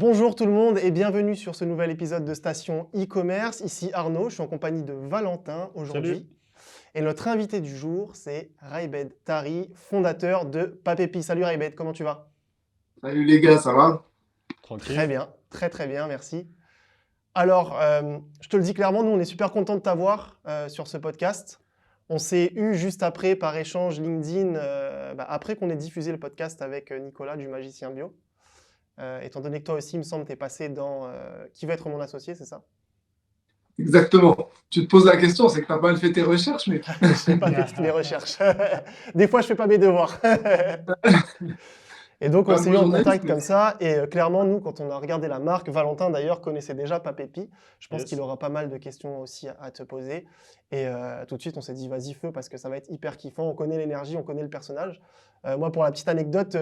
Bonjour tout le monde et bienvenue sur ce nouvel épisode de Station e-commerce. Ici Arnaud, je suis en compagnie de Valentin aujourd'hui. Salut. Et notre invité du jour, c'est Raibed Tari, fondateur de Papépi. Salut Raibed, comment tu vas? Salut les gars, ça va? Très Tranquille. bien, très bien, merci. Alors, je te le dis clairement, nous on est super contents de t'avoir sur ce podcast. On s'est eu juste après par échange LinkedIn, après qu'on ait diffusé le podcast avec Nicolas du Magicien Bio. Étant donné que toi aussi, il me semble, tu es passé dans Qui va être mon associé, c'est ça? Exactement. Tu te poses la question, c'est que tu as pas mal fait tes recherches, mec. Je n'ai pas fait toutes mes recherches. Des fois, je fais pas mes devoirs. Et donc, on Pas un s'est bon eu en journaliste, contact mais comme ça. Et clairement, nous, quand on a regardé la marque, Valentin d'ailleurs connaissait déjà Papépi. Je pense Yes. qu'il aura pas mal de questions aussi à te poser. Et tout de suite, on s'est dit, vas-y, feu, parce que ça va être hyper kiffant. On connaît l'énergie, on connaît le personnage. Moi, pour la petite anecdote,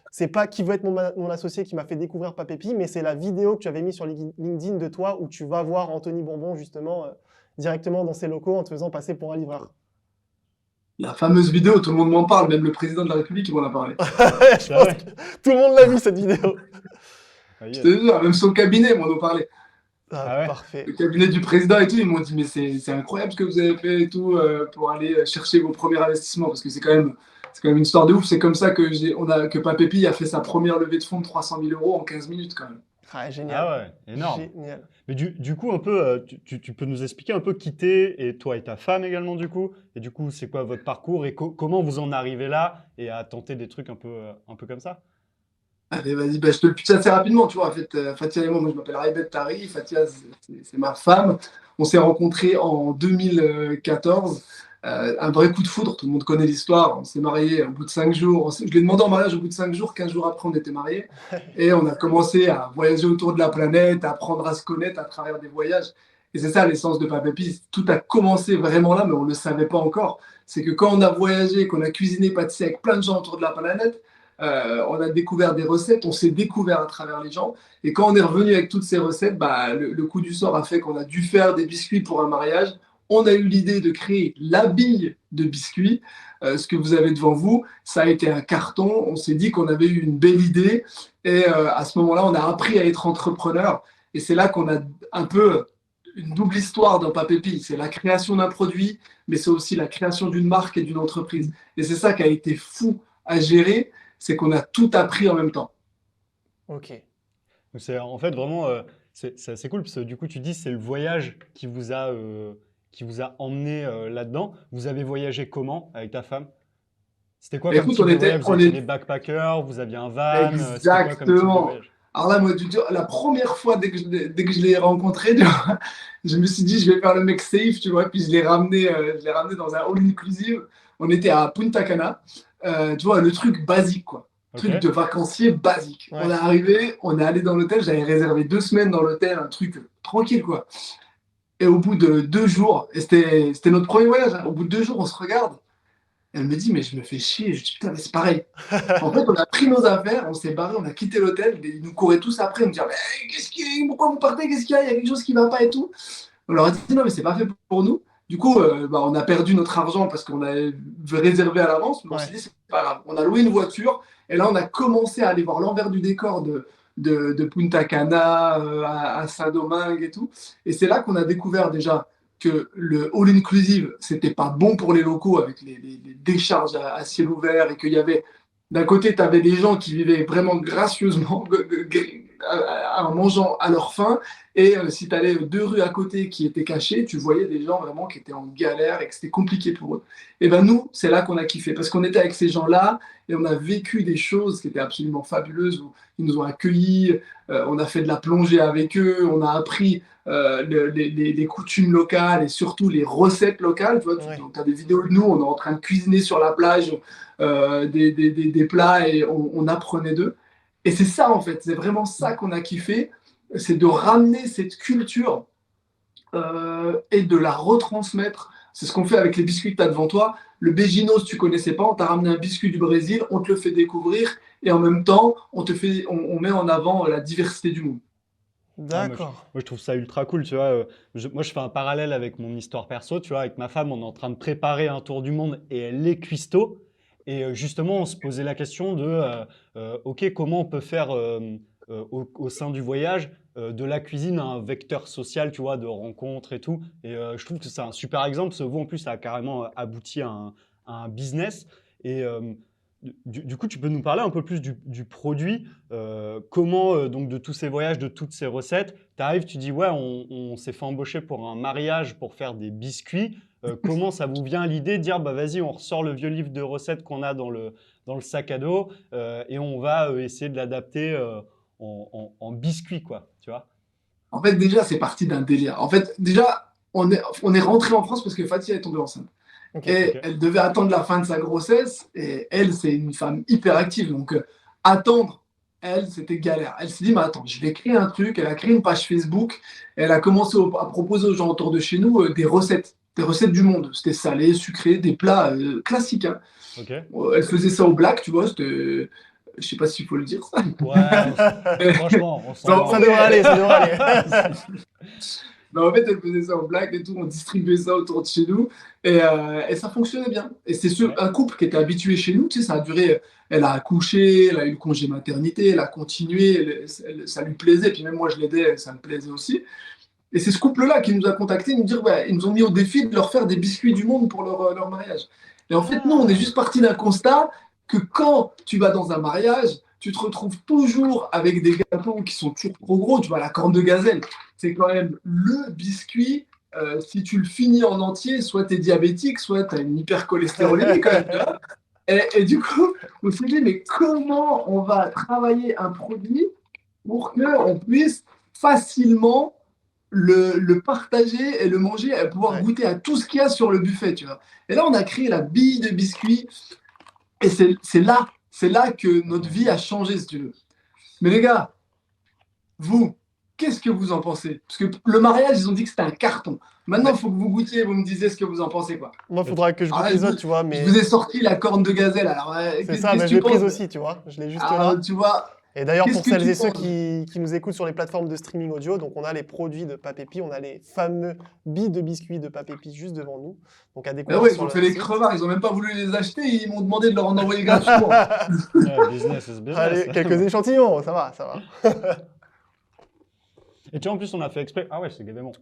c'est pas qui veut être mon associé qui m'a fait découvrir Papépi, mais c'est la vidéo que tu avais mise sur LinkedIn de toi où tu vas voir Anthony Bourbon, justement, directement dans ses locaux en te faisant passer pour un livreur. la fameuse vidéo, tout le monde m'en parle, même le président de la République, il m'en a parlé. Je C'est pense vrai. que tout le monde l'a vu, cette vidéo. Ah, Je yes. te jure, même son cabinet m'en a parlé. Ah ouais. Parfait. Le cabinet du président et tout, ils m'ont dit, mais c'est incroyable ce que vous avez fait et tout pour aller chercher vos premiers investissements, parce que c'est quand même une histoire de ouf. C'est comme ça que Papépi a fait sa première levée de fonds de 300 000 euros en 15 minutes quand même. Ah, génial. Ah ouais, énorme. Génial. Mais du coup, un peu, tu peux nous expliquer un peu qui t'es et toi et ta femme également, du coup. Et du coup, c'est quoi votre parcours et comment vous en arrivez là et à tenter des trucs un peu comme ça? Allez, vas-y, je te le pitch assez rapidement, tu vois. En fait, Fatia et moi je m'appelle Raibed Tari. Fatia, c'est ma femme. On s'est rencontrés en 2014. Un vrai coup de foudre, tout le monde connaît l'histoire. On s'est mariés au bout de 5 jours. Je lui ai demandé en mariage au bout de 5 jours. 15 jours après, on était mariés. Et on a commencé à voyager autour de la planète, à apprendre à se connaître à travers des voyages. Et c'est ça l'essence de Papépi. Tout a commencé vraiment là, mais on ne le savait pas encore. C'est que quand on a voyagé, qu'on a cuisiné, pâtissé avec plein de gens autour de la planète, on a découvert des recettes, on s'est découvert à travers les gens. Et quand on est revenu avec toutes ces recettes, le coup du sort a fait qu'on a dû faire des biscuits pour un mariage. On a eu l'idée de créer la bille de biscuits. Ce que vous avez devant vous, ça a été un carton. On s'est dit qu'on avait eu une belle idée. Et à ce moment-là, on a appris à être entrepreneur. Et c'est là qu'on a un peu une double histoire dans Papépi. C'est la création d'un produit, mais c'est aussi la création d'une marque et d'une entreprise. Et c'est ça qui a été fou à gérer, c'est qu'on a tout appris en même temps. Ok. Donc c'est en fait vraiment, c'est assez cool parce que du coup, tu dis c'est le voyage qui vous a emmené là-dedans. Vous avez voyagé comment avec ta femme? C'était quoi comme Écoute, type on de était, voyage? Vous on étiez est des backpackers? Vous aviez un van? C'était quoi comme type de exactement. voyage? Alors là, moi, la première fois, dès que je l'ai rencontré, tu vois, je me suis dit, je vais faire le mec safe, tu vois, puis je l'ai ramené dans un all-inclusive. On était à Punta Cana, tu vois, le truc basique, quoi. Ok. Truc de vacancier basique. Ouais. On est arrivé, on est allé dans l'hôtel, j'avais réservé 2 semaines dans l'hôtel, un truc tranquille, quoi. Et au bout de 2 jours, et c'était notre premier voyage, hein, au bout de 2 jours, on se regarde. Elle me dit, mais je me fais chier. Je dis, putain, mais c'est pareil. En fait, on a pris nos affaires, on s'est barré, on a quitté l'hôtel. Ils nous couraient tous après, ils me disaient, mais pourquoi vous partez? Qu'est-ce qu'il y a? Il y a quelque chose qui ne va pas et tout. On leur a dit, non, mais c'est pas fait pour nous. Du coup, on a perdu notre argent parce qu'on avait réservé à l'avance. Mais on Ouais. s'est dit, c'est pas grave. On a loué une voiture et là, on a commencé à aller voir l'envers du décor de Punta Cana à Saint-Domingue et tout. Et c'est là qu'on a découvert déjà que le all-inclusive, c'était pas bon pour les locaux avec les décharges à ciel ouvert et qu'il y avait, d'un côté, tu avais des gens qui vivaient vraiment gracieusement en mangeant à leur faim et si tu allais 2 rues à côté qui étaient cachées, tu voyais des gens vraiment qui étaient en galère et que c'était compliqué pour eux. Et ben nous, c'est là qu'on a kiffé parce qu'on était avec ces gens-là et on a vécu des choses qui étaient absolument fabuleuses où ils nous ont accueillis, on a fait de la plongée avec eux, on a appris les coutumes locales et surtout les recettes locales. Tu vois, Ouais. tu as des vidéos de nous, on est en train de cuisiner sur la plage des plats et on apprenait d'eux. Et c'est ça en fait, c'est vraiment ça qu'on a kiffé, c'est de ramener cette culture et de la retransmettre. C'est ce qu'on fait avec les biscuits que tu as devant toi. Le Béginos, tu connaissais pas, on t'a ramené un biscuit du Brésil, on te le fait découvrir et en même temps, on met en avant la diversité du monde. Ouais, moi, je, D'accord. moi, je trouve ça ultra cool, tu vois. Moi, je fais un parallèle avec mon histoire perso, tu vois. Avec ma femme, on est en train de préparer un tour du monde et elle est cuistot. Et justement, on se posait la question de, OK, comment on peut faire au sein du voyage, de la cuisine un vecteur social, tu vois, de rencontres et tout. Et je trouve que c'est un super exemple, parce que vous, en plus, ça a carrément abouti à un business. Et du coup, tu peux nous parler un peu plus du produit, comment, donc, de tous ces voyages, de toutes ces recettes, tu arrives, tu dis, ouais, on s'est fait embaucher pour un mariage pour faire des biscuits. Comment ça vous vient l'idée de dire, bah, vas-y, on ressort le vieux livre de recettes qu'on a dans le sac à dos et on va essayer de l'adapter en biscuit, quoi, tu vois? En fait, déjà, c'est parti d'un délire. En fait, déjà, on est rentré en France parce que Fatia est tombée enceinte. Ok. Et Ok. elle devait attendre la fin de sa grossesse. Et elle, c'est une femme hyper active. Donc, attendre, elle, c'était galère. Elle s'est dit, mais attends, je vais créer un truc. Elle a créé une page Facebook. Elle a commencé à proposer aux gens autour de chez nous des recettes du monde. C'était salé, sucré, des plats classiques, hein. Ok. Elle faisait ça au black, tu vois. Je sais pas s'il faut le dire, ça. Ouais, franchement, on s'en Non, Ça branle. devrait aller, ça devrait aller. Mais en fait, elle faisait ça en blague et tout, on distribuait ça autour de chez nous et ça fonctionnait bien. Et c'est Ouais. un couple qui était habitué chez nous, tu sais, ça a duré, elle a accouché, elle a eu le congé maternité, elle a continué, ça lui plaisait, puis même moi je l'aidais, ça me plaisait aussi. Et c'est ce couple-là qui nous a contactés, nous dire, ouais, ils nous ont mis au défi de leur faire des biscuits du monde pour leur mariage. Et en fait, nous, on est Ah, juste parti d'un constat que quand tu vas dans un mariage, tu te retrouves toujours avec des gâteaux qui sont toujours trop gros. Tu vois, la corne de gazelle, c'est quand même le biscuit. Si tu le finis en entier, soit tu es diabétique, soit tu as une hypercholestérolémie quand même. Tu vois. Et du coup, on s'est dit, mais comment on va travailler un produit pour qu'on puisse facilement le partager et le manger, et pouvoir Ouais. goûter à tout ce qu'il y a sur le buffet, tu vois. Et là, on a créé la bille de biscuit, et c'est là que notre vie a changé, si tu veux. Mais les gars, vous, qu'est-ce que vous en pensez? Parce que le mariage, ils ont dit que c'était un carton. Maintenant, Ben, il faut que vous goûtiez, vous me disiez ce que vous en pensez, quoi. moi, il faudra que je Alors goûte là, les autres, tu vois, je vous mais ai sorti la corne de gazelle. Alors, c'est ça, qu'est-ce ben, que je tu l'ai prise penses? aussi, tu vois. Je l'ai juste Alors, là. tu vois, Et d'ailleurs, qu'est-ce pour que celles tu et ceux penses? qui nous écoutent sur les plateformes de streaming audio, donc on a les produits de Papépi, on a les fameux billes de biscuits de Papépi juste devant nous, donc à Ben découvrir ouais, ils sur ont fait le les site. crevards, ils ont même pas voulu les acheter, ils m'ont demandé de leur en envoyer gratuitement. ouais, business is business. Allez, quelques échantillons, ça va, ça va. Et tu vois, en plus, on a fait exprès. Ah ouais, c'est gavé bon.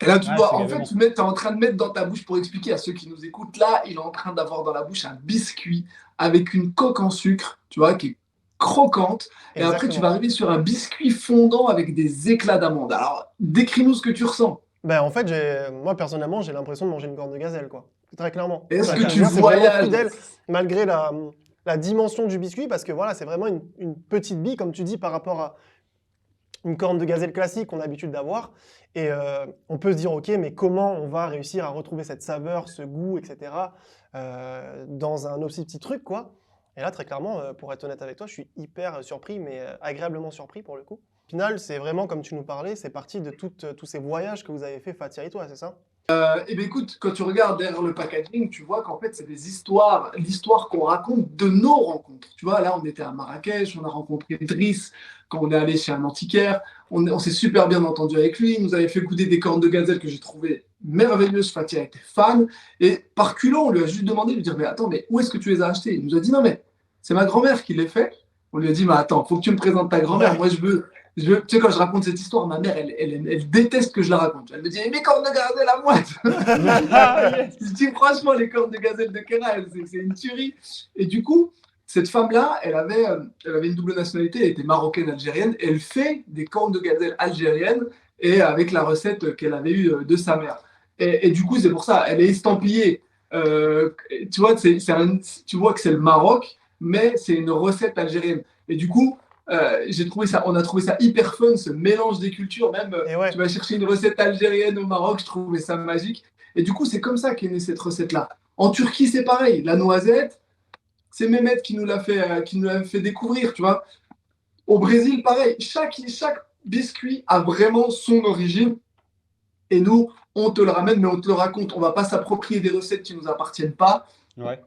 Et là, tu Ouais, dois, c'est en gavé fait, bon. tu es en train de mettre dans ta bouche pour expliquer à ceux qui nous écoutent. Là, il est en train d'avoir dans la bouche un biscuit avec une coque en sucre, tu vois, qui est croquante. Et après, tu vas Exactement. arriver sur un biscuit fondant avec des éclats d'amande. Alors, décris-nous ce que tu ressens. Ben, en fait, moi, personnellement, j'ai l'impression de manger une corne de gazelle, quoi. Très clairement. Est-ce Ça Ouais, que touche tu bien, carrément. c'est vraiment voyages? fidèle, malgré la dimension du biscuit, parce que voilà, c'est vraiment une petite bille, comme tu dis, par rapport à une corne de gazelle classique qu'on a l'habitude d'avoir. Et on peut se dire, ok, mais comment on va réussir à retrouver cette saveur, ce goût, etc., dans un aussi petit truc, quoi. Et là, très clairement, pour être honnête avec toi, je suis hyper surpris, mais agréablement surpris pour le coup. Au final, c'est vraiment, comme tu nous parlais, c'est parti de tous ces voyages que vous avez fait, Fatia et toi, c'est ça? Eh bien, écoute, quand tu regardes derrière le packaging, tu vois qu'en fait, c'est des histoires, l'histoire qu'on raconte de nos rencontres. Tu vois, là, on était à Marrakech, on a rencontré Driss quand on est allé chez un antiquaire. On s'est super bien entendu avec lui. Il nous avait fait goûter des cornes de gazelle que j'ai trouvées merveilleuses. Fatia était fan. Et par culot, on lui a juste demandé de lui dire, mais attends, mais où est-ce que tu les as achetées? Il nous a dit, non, mais c'est ma grand-mère qui les fait. On lui a dit, mais attends, faut que tu me présentes ta grand-mère. Ouais. Moi, tu sais, quand je raconte cette histoire, ma mère, elle déteste que je la raconte. Elle me dit, mes cornes de gazelle à moi! Ah, yes. Je dis franchement, les cornes de gazelle de Kera, c'est une tuerie. Et du coup, cette femme-là, elle avait une double nationalité, elle était marocaine, algérienne, et elle fait des cornes de gazelle algériennes et avec la recette qu'elle avait eue de sa mère. Et du coup, c'est pour ça, elle est estampillée. Tu vois, tu vois que c'est le Maroc, mais c'est une recette algérienne. Et du coup, on a trouvé ça hyper fun, ce mélange des cultures. Même, Et ouais. tu vas chercher une recette algérienne au Maroc, je trouvais ça magique. Et du coup, c'est comme ça qu'est née cette recette-là. En Turquie, c'est pareil. La noisette, c'est Mehmet qui nous l'a fait découvrir, tu vois. Au Brésil, pareil. Chaque biscuit a vraiment son origine. Et nous, on te le ramène, mais on te le raconte. On ne va pas s'approprier des recettes qui ne nous appartiennent pas. Ouais.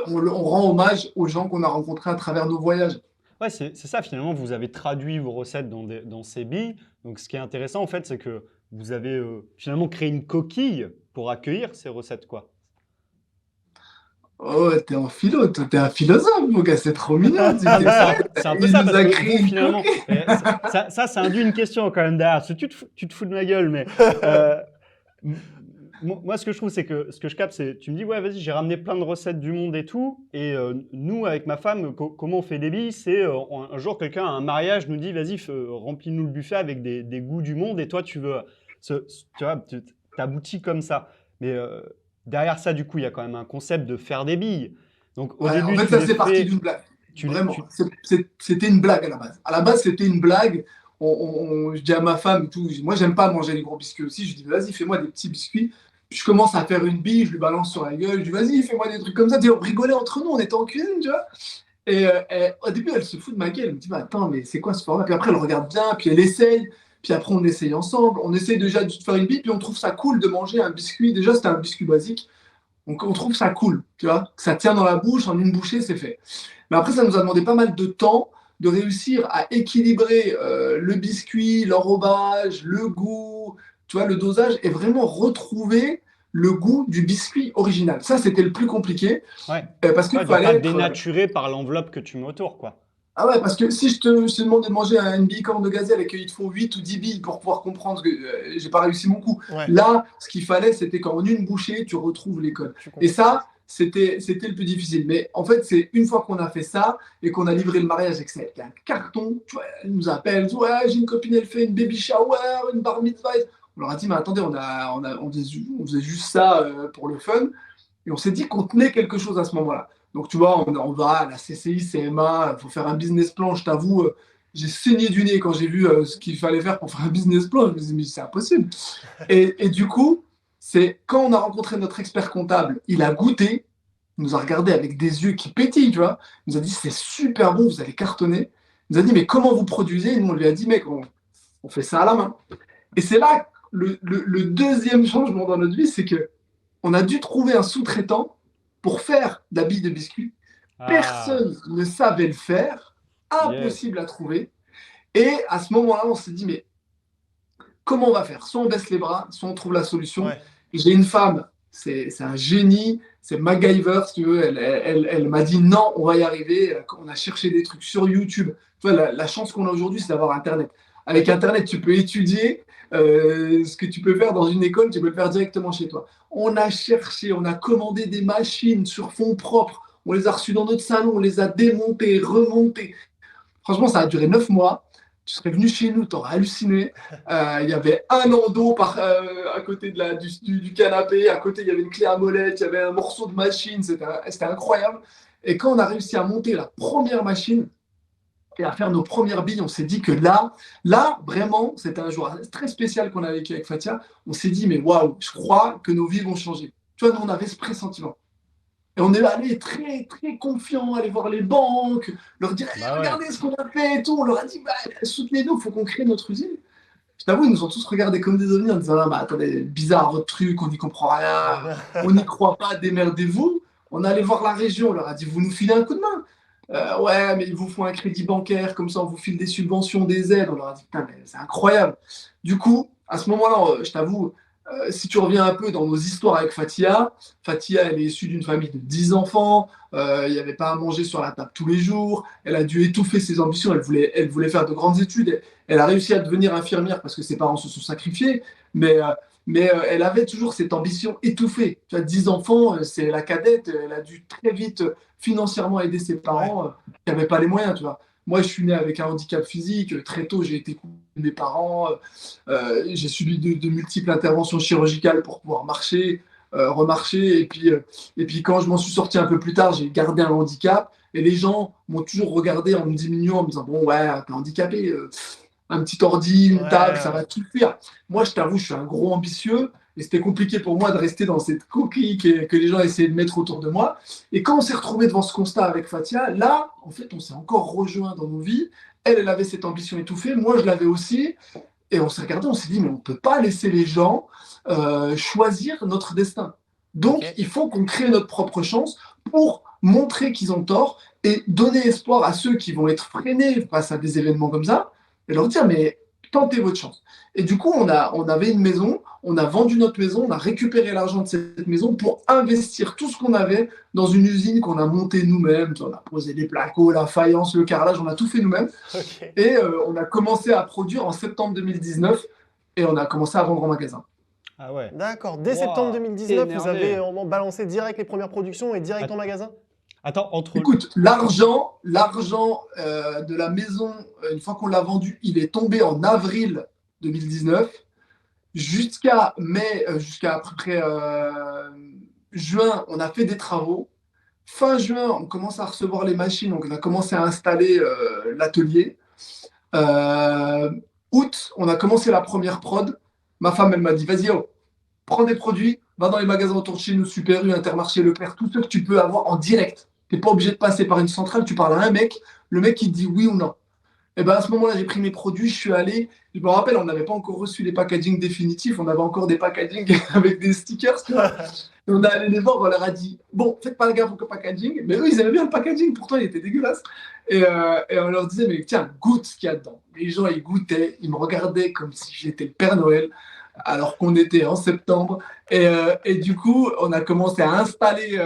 On rend hommage aux gens qu'on a rencontrés à travers nos voyages. Ouais, c'est ça, finalement, vous avez traduit vos recettes dans ces billes. Donc, ce qui est intéressant, en fait, c'est que vous avez finalement créé une coquille pour accueillir ces recettes, quoi. Oh, t'es en philo, toi, t'es un philosophe, mon gars, c'est trop mignon. Mais c'est un peu Il ça, nous parce a que créé vous, une finalement, coquille. ça induit une question quand même derrière. Parce que tu te fous de ma gueule, mais m- moi, ce que je trouve, c'est que ce que je capte, c'est tu me dis, ouais, vas-y, j'ai ramené plein de recettes du monde et tout. Et nous, avec ma femme, comment on fait des billes? C'est un jour, quelqu'un à un mariage nous dit, vas-y, remplis-nous le buffet avec des goûts du monde. Et toi, tu veux, tu vois, t'aboutis comme ça. Mais derrière ça, du coup, il y a quand même un concept de faire des billes. Donc, au Ouais, en début, fait, tu ça, les c'est parti fais. d'une blague. Tu les, Vraiment. tu... C'était une blague à la base. À la base, c'était une blague. Je dis à ma femme, et tout, moi, j'aime pas manger les gros biscuits aussi. Je dis, vas-y, fais-moi des petits biscuits. Puis je commence à faire une bille, je lui balance sur la gueule. Je dis, vas-y, fais-moi des trucs comme ça. On rigolait entre nous, on était en cuisine, tu vois. Au début, elle se fout de ma gueule. Elle me dit, bah, attends, mais c'est quoi ce format? Puis après, elle regarde bien, puis elle essaye. Puis après, on essaye ensemble. On essaye déjà de faire une bille, puis on trouve ça cool de manger un biscuit. Déjà, c'était un biscuit basique. Donc, on trouve ça cool, tu vois, que ça tient dans la bouche, en une bouchée, c'est fait. Mais après, ça nous a demandé pas mal de temps de réussir à équilibrer le biscuit, l'enrobage, le goût, tu vois, le dosage, et vraiment retrouver le goût du biscuit original. Ça, c'était le plus compliqué, Ouais. parce qu'il Ouais, de fallait pas être... dénaturer par l'enveloppe que tu mets autour, quoi. Ah ouais, parce que si je te demande de manger une bille corne de gazelle et qu'il te faut 8 ou 10 billes pour pouvoir comprendre que j'ai pas réussi mon coup, Ouais, là, ce qu'il fallait, c'était qu'en une bouchée, tu retrouves les codes. je Et comprends. ça, c'était le plus difficile. Mais en fait, c'est une fois qu'on a fait ça et qu'on a livré le mariage et que ça a été un carton, tu vois, elle nous appelle, ouais, j'ai une copine, elle fait une baby shower, une bar mitzvah. On leur a dit, mais attendez, on faisait juste ça pour le fun. Et on s'est dit qu'on tenait quelque chose à ce moment-là. Donc, tu vois, on va à la CCI, CMA, il faut faire un business plan. Je t'avoue, j'ai saigné du nez quand j'ai vu ce qu'il fallait faire pour faire un business plan. Je me suis dit, mais c'est impossible. Et du coup, c'est quand on a rencontré notre expert comptable, il a goûté, il nous a regardé avec des yeux qui pétillent, tu vois. Il nous a dit, c'est super bon, vous allez cartonner. Il nous a dit, mais comment vous produisez? Et nous, on lui a dit, mec, on fait ça à la main. Et c'est là le deuxième changement dans notre vie, c'est que on a dû trouver un sous-traitant pour faire de la bille de biscuit. Ah, Personne ne savait le faire, yes. impossible à trouver. Et à ce moment-là, on s'est dit, mais comment on va faire? Soit on baisse les bras, soit on trouve la solution. Ouais, J'ai une femme, c'est un génie, c'est MacGyver, si tu veux. Elle m'a dit non, on va y arriver. On a cherché des trucs sur YouTube. Tu vois, la chance qu'on a aujourd'hui, c'est d'avoir Internet. Avec Internet, tu peux étudier ce que tu peux faire dans une école, tu peux le faire directement chez toi. On a cherché, on a commandé des machines sur fonds propres. On les a reçues dans notre salon, on les a démontées, remontées. Franchement, ça a duré 9 mois. Tu serais venu chez nous, tu aurais halluciné. Il y avait un endo à côté du canapé. À côté, il y avait une clé à molette, il y avait un morceau de machine. C'était incroyable. Et quand on a réussi à monter la première machine et à faire nos premières billes, on s'est dit que là, vraiment, c'était un jour très spécial qu'on a vécu avec Fatia. On s'est dit, mais waouh, je crois que nos vies vont changer. Tu vois, nous, on avait ce pressentiment. Et on est allé très, très confiant, aller voir les banques, leur dire, hey, Bah ouais. regardez ce qu'on a fait et tout. On leur a dit, bah, soutenez-nous, il faut qu'on crée notre usine. Je t'avoue, ils nous ont tous regardés comme des ovnis en disant, ah, bah, attendez, bizarre votre truc, on n'y comprend rien, on n'y croit pas, démerdez-vous. On est allé voir la région, on leur a dit, vous nous filez un coup de main. Ouais, mais ils vous font un crédit bancaire, comme ça on vous file des subventions, des aides. On leur a dit, putain, mais c'est incroyable. Du coup, à ce moment-là, je t'avoue, si tu reviens un peu dans nos histoires avec Fatia, Fatia, elle est issue d'une famille de 10 enfants, il n'y avait pas à manger sur la table tous les jours, elle a dû étouffer ses ambitions, elle voulait faire de grandes études, elle a réussi à devenir infirmière parce que ses parents se sont sacrifiés, mais, elle avait toujours cette ambition étouffée. Tu as 10 enfants, c'est la cadette, elle a dû très vite financièrement aider ses ouais, parents qui n'avaient pas les moyens, tu vois. Moi, je suis né avec un handicap physique, très tôt j'ai été coupé de mes parents, j'ai subi de multiples interventions chirurgicales pour pouvoir marcher, remarcher. Et puis, quand je m'en suis sorti un peu plus tard, j'ai gardé un handicap. Et les gens m'ont toujours regardé en me diminuant, en me disant, bon, ouais, t'es handicapé, un petit ordi, ouais, une table, ça ouais. va tout faire. Moi, je t'avoue, je suis un gros ambitieux. Et c'était compliqué pour moi de rester dans cette coquille que les gens essayaient de mettre autour de moi. Et quand on s'est retrouvé devant ce constat avec Fatia, là, en fait, on s'est encore rejoint dans nos vies. Elle avait cette ambition étouffée. Moi, je l'avais aussi. Et on s'est regardé, on s'est dit, mais on ne peut pas laisser les gens choisir notre destin. Ok, Donc, il faut qu'on crée notre propre chance pour montrer qu'ils ont tort et donner espoir à ceux qui vont être freinés face à des événements comme ça et leur dire, mais tentez votre chance. Et du coup, on avait une maison, on a vendu notre maison, on a récupéré l'argent de cette maison pour investir tout ce qu'on avait dans une usine qu'on a montée nous-mêmes. On a posé des placos, la faïence, le carrelage, on a tout fait nous-mêmes. Ok. Et on a commencé à produire en septembre 2019 et on a commencé à vendre en magasin. Ah ouais. D'accord. Dès Wow, septembre 2019, vous énervé. avez balancé direct les premières productions et direct en magasin? Attends, entre. Écoute, l'argent de la maison, une fois qu'on l'a vendu, il est tombé en avril 2019. Jusqu'à à peu près juin, on a fait des travaux. Fin juin, on commence à recevoir les machines, donc on a commencé à installer l'atelier. Août, on a commencé la première prod. Ma femme, elle m'a dit, vas-y, prends des produits, va dans les magasins autour de chez nous, Super U, Intermarché, Leclerc, tout ce que tu peux avoir en direct. Tu n'es pas obligé de passer par une centrale, tu parles à un mec, le mec il te dit oui ou non. Et ben à ce moment-là, j'ai pris mes produits, je suis allé. Je me rappelle, on n'avait pas encore reçu les packaging définitifs, on avait encore des packaging avec des stickers. Et on est allé les voir, on leur a dit bon, faites pas gaffe au packaging. Mais eux, ils aimaient bien le packaging, pourtant il était dégueulasse. Et on leur disait mais tiens, goûte ce qu'il y a dedans. Les gens, ils goûtaient, ils me regardaient comme si j'étais le Père Noël, alors qu'on était en septembre. Et du coup, on a commencé à installer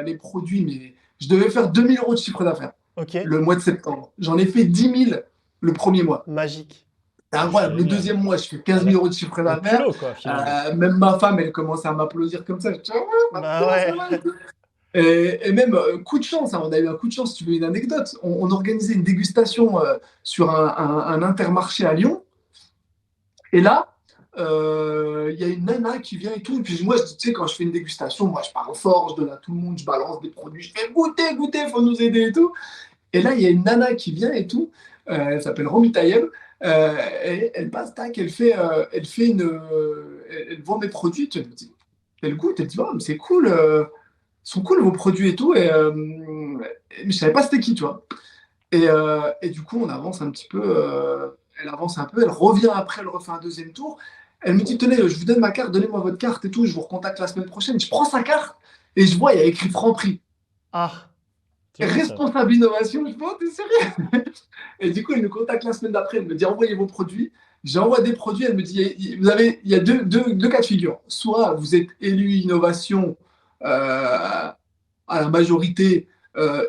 les produits, mais je devais faire 2000 € de chiffre d'affaires Ok. le mois de septembre. J'en ai fait 10 000 le premier mois. Magique. C'est incroyable. Le Génial. deuxième mois, je fais 15 000 € de chiffre Le d'affaires. culot, quoi, finalement. Même ma femme, elle commence à m'applaudir comme ça. Je dis, ah ouais, Bah maintenant, ouais. ça va et tout. Et même, coup de chance, hein, on a eu un coup de chance, si tu veux une anecdote. On organisait une dégustation sur un Intermarché à Lyon. Et là, il y a une nana qui vient et tout. Et puis moi, tu sais, quand je fais une dégustation, moi, je parle fort, je donne à tout le monde, je balance des produits, je fais goûter, goûter, il faut nous aider et tout. Et là, il y a une nana qui vient et tout. Elle s'appelle Romy Tayeb. Et elle passe, tac, elle vend mes produits. Elle goûte, elle dit, oh, mais c'est cool, sont cool vos produits et tout. Mais je savais pas c'était qui, tu vois. Et du coup, on avance un petit peu. Elle avance un peu, elle revient après, elle refait un deuxième tour. Elle me dit, tenez, je vous donne ma carte, donnez-moi votre carte et tout, je vous recontacte la semaine prochaine. Je prends sa carte et je vois, il y a écrit Franprix. Ah. C'est bon, ça. Responsable innovation, je dis, oh, t'es sérieux? Et du coup, elle me contacte la semaine d'après, elle me dit, envoyez vos produits. J'envoie des produits, elle me dit, il y a deux cas de figure. Soit vous êtes élu innovation à la majorité,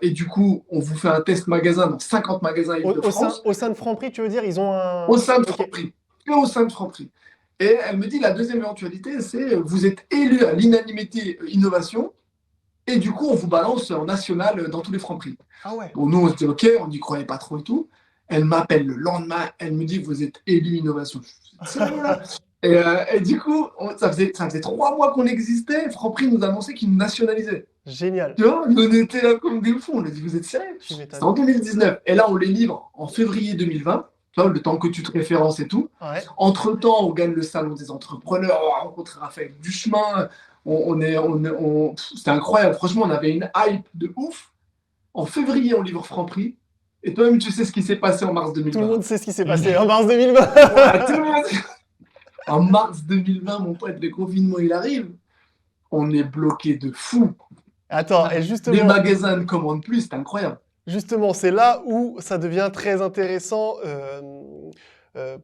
et du coup, on vous fait un test magasin dans 50 magasins Île-de-France. Au sein de Franprix, tu veux dire, ils ont un. Au sein de Ok. Franprix. Que au sein de Franprix. Et elle me dit, la deuxième éventualité, c'est vous êtes élu à l'unanimité innovation, et du coup, on vous balance en national dans tous les Franprix. Ah ouais. Bon, nous, on se dit, OK, on n'y croyait pas trop et tout. Elle m'appelle le lendemain, elle me dit, vous êtes élu innovation. Je dis, sérieux, là? Et du coup, ça faisait 3 mois qu'on existait, Franprix nous annonçait qu'il nous nationalisait. Génial. Tu vois, nous, on était là comme des fous, on a dit, vous êtes sérieux? Tu m'étonnes. C'est en 2019. Et là, on les livre en février 2020, tu vois, le temps que tu te références et tout. Ouais. Entre-temps, on gagne le salon des entrepreneurs, on rencontre Raphaël Duchemin, c'était incroyable. Franchement, on avait une hype de ouf. En février, on livre Franprix. Et toi-même, tu sais ce qui s'est passé en mars 2020. Tout le monde sait ce qui s'est passé en mars 2020. Ouais, tout le monde. En mars 2020, mon pote, le confinement, il arrive. On est bloqué de fou. Attends, et Les justement, magasins ne commandent plus, c'est incroyable. c'est là où ça devient très intéressant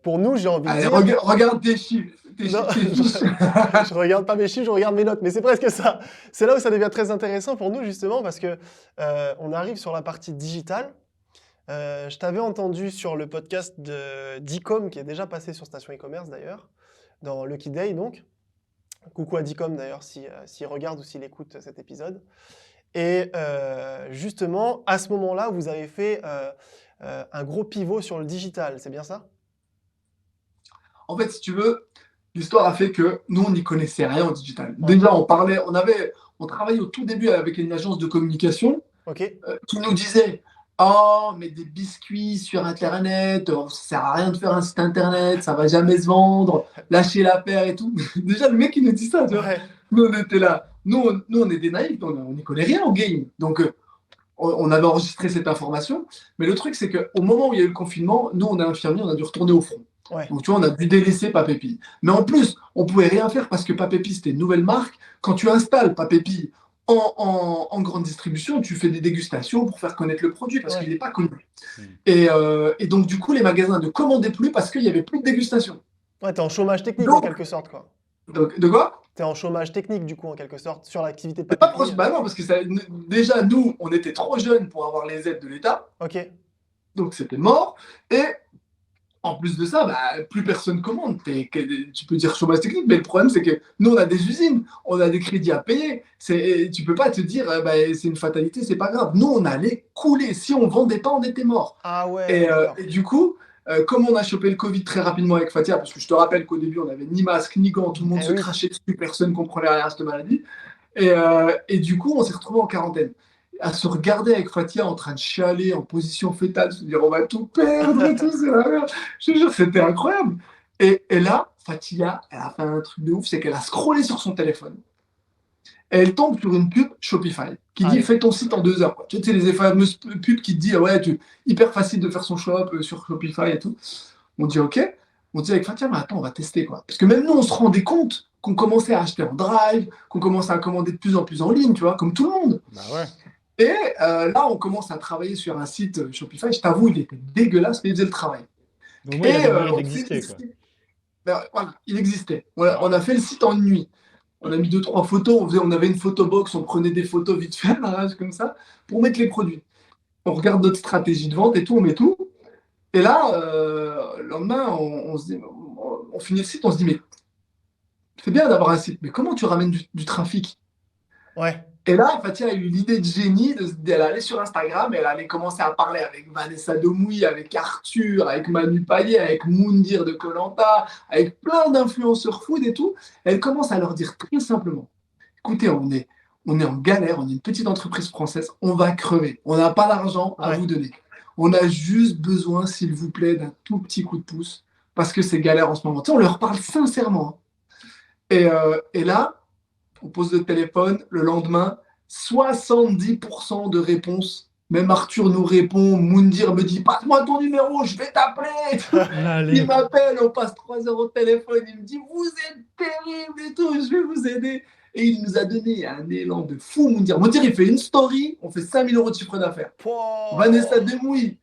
pour nous, j'ai envie de Allez, dire. regarde tes chiffres. Non, je regarde pas mes chiffres, je regarde mes notes, mais c'est presque ça. C'est là où ça devient très intéressant pour nous, justement, parce que on arrive sur la partie digitale. Je t'avais entendu sur le podcast d'Ecom, qui est déjà passé sur Station e-commerce d'ailleurs, dans Lucky Day donc. Coucou à Dicom d'ailleurs, s'il regarde ou s'il écoute cet épisode. Et justement, à ce moment-là, vous avez fait un gros pivot sur le digital, c'est bien ça? En fait, si tu veux, l'histoire a fait que nous, on n'y connaissait rien en digital. Ouais. Déjà, on travaillait au tout début avec une agence de communication Ok. qui nous disait oh, mais des biscuits sur Internet, ça sert à rien de faire un site Internet, ça va jamais se vendre, lâchez la paire et tout. Déjà, le mec, il nous dit ça, tu vois. Ouais. Nous, on était là. Nous, on est des naïfs, on n'y connaît rien au game. Donc, on avait enregistré cette information. Mais le truc, c'est qu'au moment où il y a eu le confinement, nous, on est infirmiers, on a dû retourner au front. Ouais. Donc, tu vois, on a dû délaisser Papépi. Mais en plus, on pouvait rien faire parce que Papépi, c'était une nouvelle marque. Quand tu installes Papépi en grande distribution, tu fais des dégustations pour faire connaître le produit parce Ouais. qu'il n'est pas connu. Et donc, du coup, les magasins ne commandaient plus parce qu'il n'y avait plus de dégustation. Ouais, t'es en chômage technique Donc- en quelque sorte, quoi. Donc, de quoi? T'es en chômage technique, du coup, en quelque sorte, sur l'activité de C'est pas Papépi. bah non, parce que déjà, nous, on était trop jeunes pour avoir les aides de l'État, Ok. donc c'était mort. Et en plus de ça, bah, plus personne commande. Tu peux dire chômage technique, mais le problème, c'est que nous, on a des usines, on a des crédits à payer. Tu peux pas te dire, bah, c'est une fatalité, c'est pas grave. Nous, on allait couler. Si on vendait pas, on était mort. Ah ouais, Et d'accord. du coup, comme on a chopé le Covid très rapidement avec Fatia, parce que je te rappelle qu'au début, on n'avait ni masque, ni gants, tout le monde Eh se oui. crachait dessus, personne ne comprenait rien à cette maladie. Et du coup, on s'est retrouvé en quarantaine. À se regarder avec Fatia en train de chialer en position fétale, se dire on va tout perdre et tout, c'est la merde. Je te jure, c'était incroyable. Et là, Fatia, elle a fait un truc de ouf, c'est qu'elle a scrollé sur son téléphone. Et elle tombe sur une pub Shopify qui dit Allez. fais ton site en 2 heures. Quoi. Tu sais, les fameuses pubs qui te disent ouais, hyper facile de faire son shop sur Shopify et tout. On dit ok. On dit avec Fatia, mais attends, on va tester quoi. Parce que même nous, on se rendait compte qu'on commençait à acheter en drive, qu'on commençait à commander de plus en plus en ligne, tu vois, comme tout le monde. Bah ouais. Et là, on commence à travailler sur un site Shopify. Je t'avoue, il était dégueulasse, mais il faisait le travail. Au moins, il Et avait le mérite on fait le d'exister, quoi. site. Ben, voilà, il existait. On a fait le site en une nuit. On a mis 2, 3 photos. On avait une photobox, on prenait des photos vite fait, comme ça, pour mettre les produits. On regarde notre stratégie de vente et tout, on met tout. Et là, le lendemain, on finit le site, on se dit, mais c'est bien d'avoir un site, mais comment tu ramènes du trafic? Ouais. Et là, Fatia a eu l'idée de génie d'elle aller sur Instagram et elle allait commencer à parler avec Vanessa Demouy, avec Arthur, avec Manu Payet, avec Moundir de koh avec plein d'influenceurs food et tout. Elle commence à leur dire très simplement, écoutez, on est en galère, on est une petite entreprise française, on va crever, on n'a pas d'argent à Ouais. vous donner. On a juste besoin, s'il vous plaît, d'un tout petit coup de pouce parce que c'est galère en ce moment. Tu sais, on leur parle sincèrement. Et là, on pose le téléphone, le lendemain, 70% de réponses. Même Arthur nous répond, Moundir me dit passe-moi ton numéro, je vais t'appeler. Il Allez. m'appelle, on passe 3 heures au téléphone, il me dit vous êtes terrible et tout, je vais vous aider. Et il nous a donné un élan de fou, Moundir. Moundir, il fait une story, on fait 5 000 € de chiffre d'affaires. Pouah. Vanessa Demouy,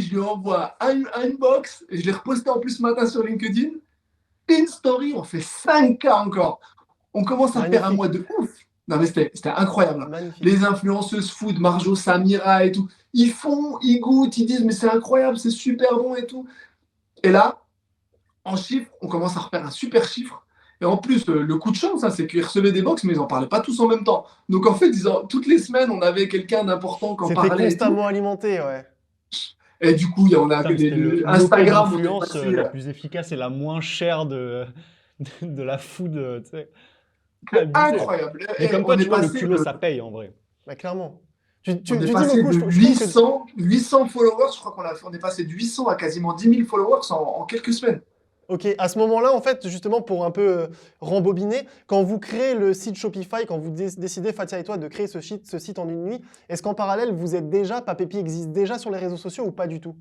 je lui envoie un box, et je l'ai reposté en plus ce matin sur LinkedIn. Une story, on fait 5K encore. On commence à faire un Magnifique. mois de ouf. Non, mais c'était incroyable. Magnifique. Les influenceuses food, Marjo, Samira et tout, ils font, ils goûtent, ils disent, mais c'est incroyable, c'est super bon et tout. Et là, en chiffres, on commence à refaire un super chiffre. Et en plus, le coup de chance, hein, c'est qu'ils recevaient des box, mais ils n'en parlaient pas tous en même temps. Donc en fait, toutes les semaines, on avait quelqu'un d'important qui en C'était parlait et tout. constamment alimenté, ouais. Et du coup, on a Putain, mais c'était l'OP Instagram, on est d'influence passé la plus efficace et la moins chère de la food, tu sais. Abusé. incroyable. Mais Et comme on quoi, est tu vois, le passé culot, de, ça paye en vrai. Bah, clairement. Tu, On tu- est tu dis passé beaucoup, de je trouve que 800 followers, je crois qu'on a fait, on est passé de 800 à quasiment 10 000 followers en quelques semaines. Ok, à ce moment-là, en fait, justement, pour un peu rembobiner, quand vous créez le site Shopify, quand vous décidez, Fatia et toi, de créer ce site en une nuit, est-ce qu'en parallèle, vous êtes déjà, Papépi existe déjà sur les réseaux sociaux ou pas du tout?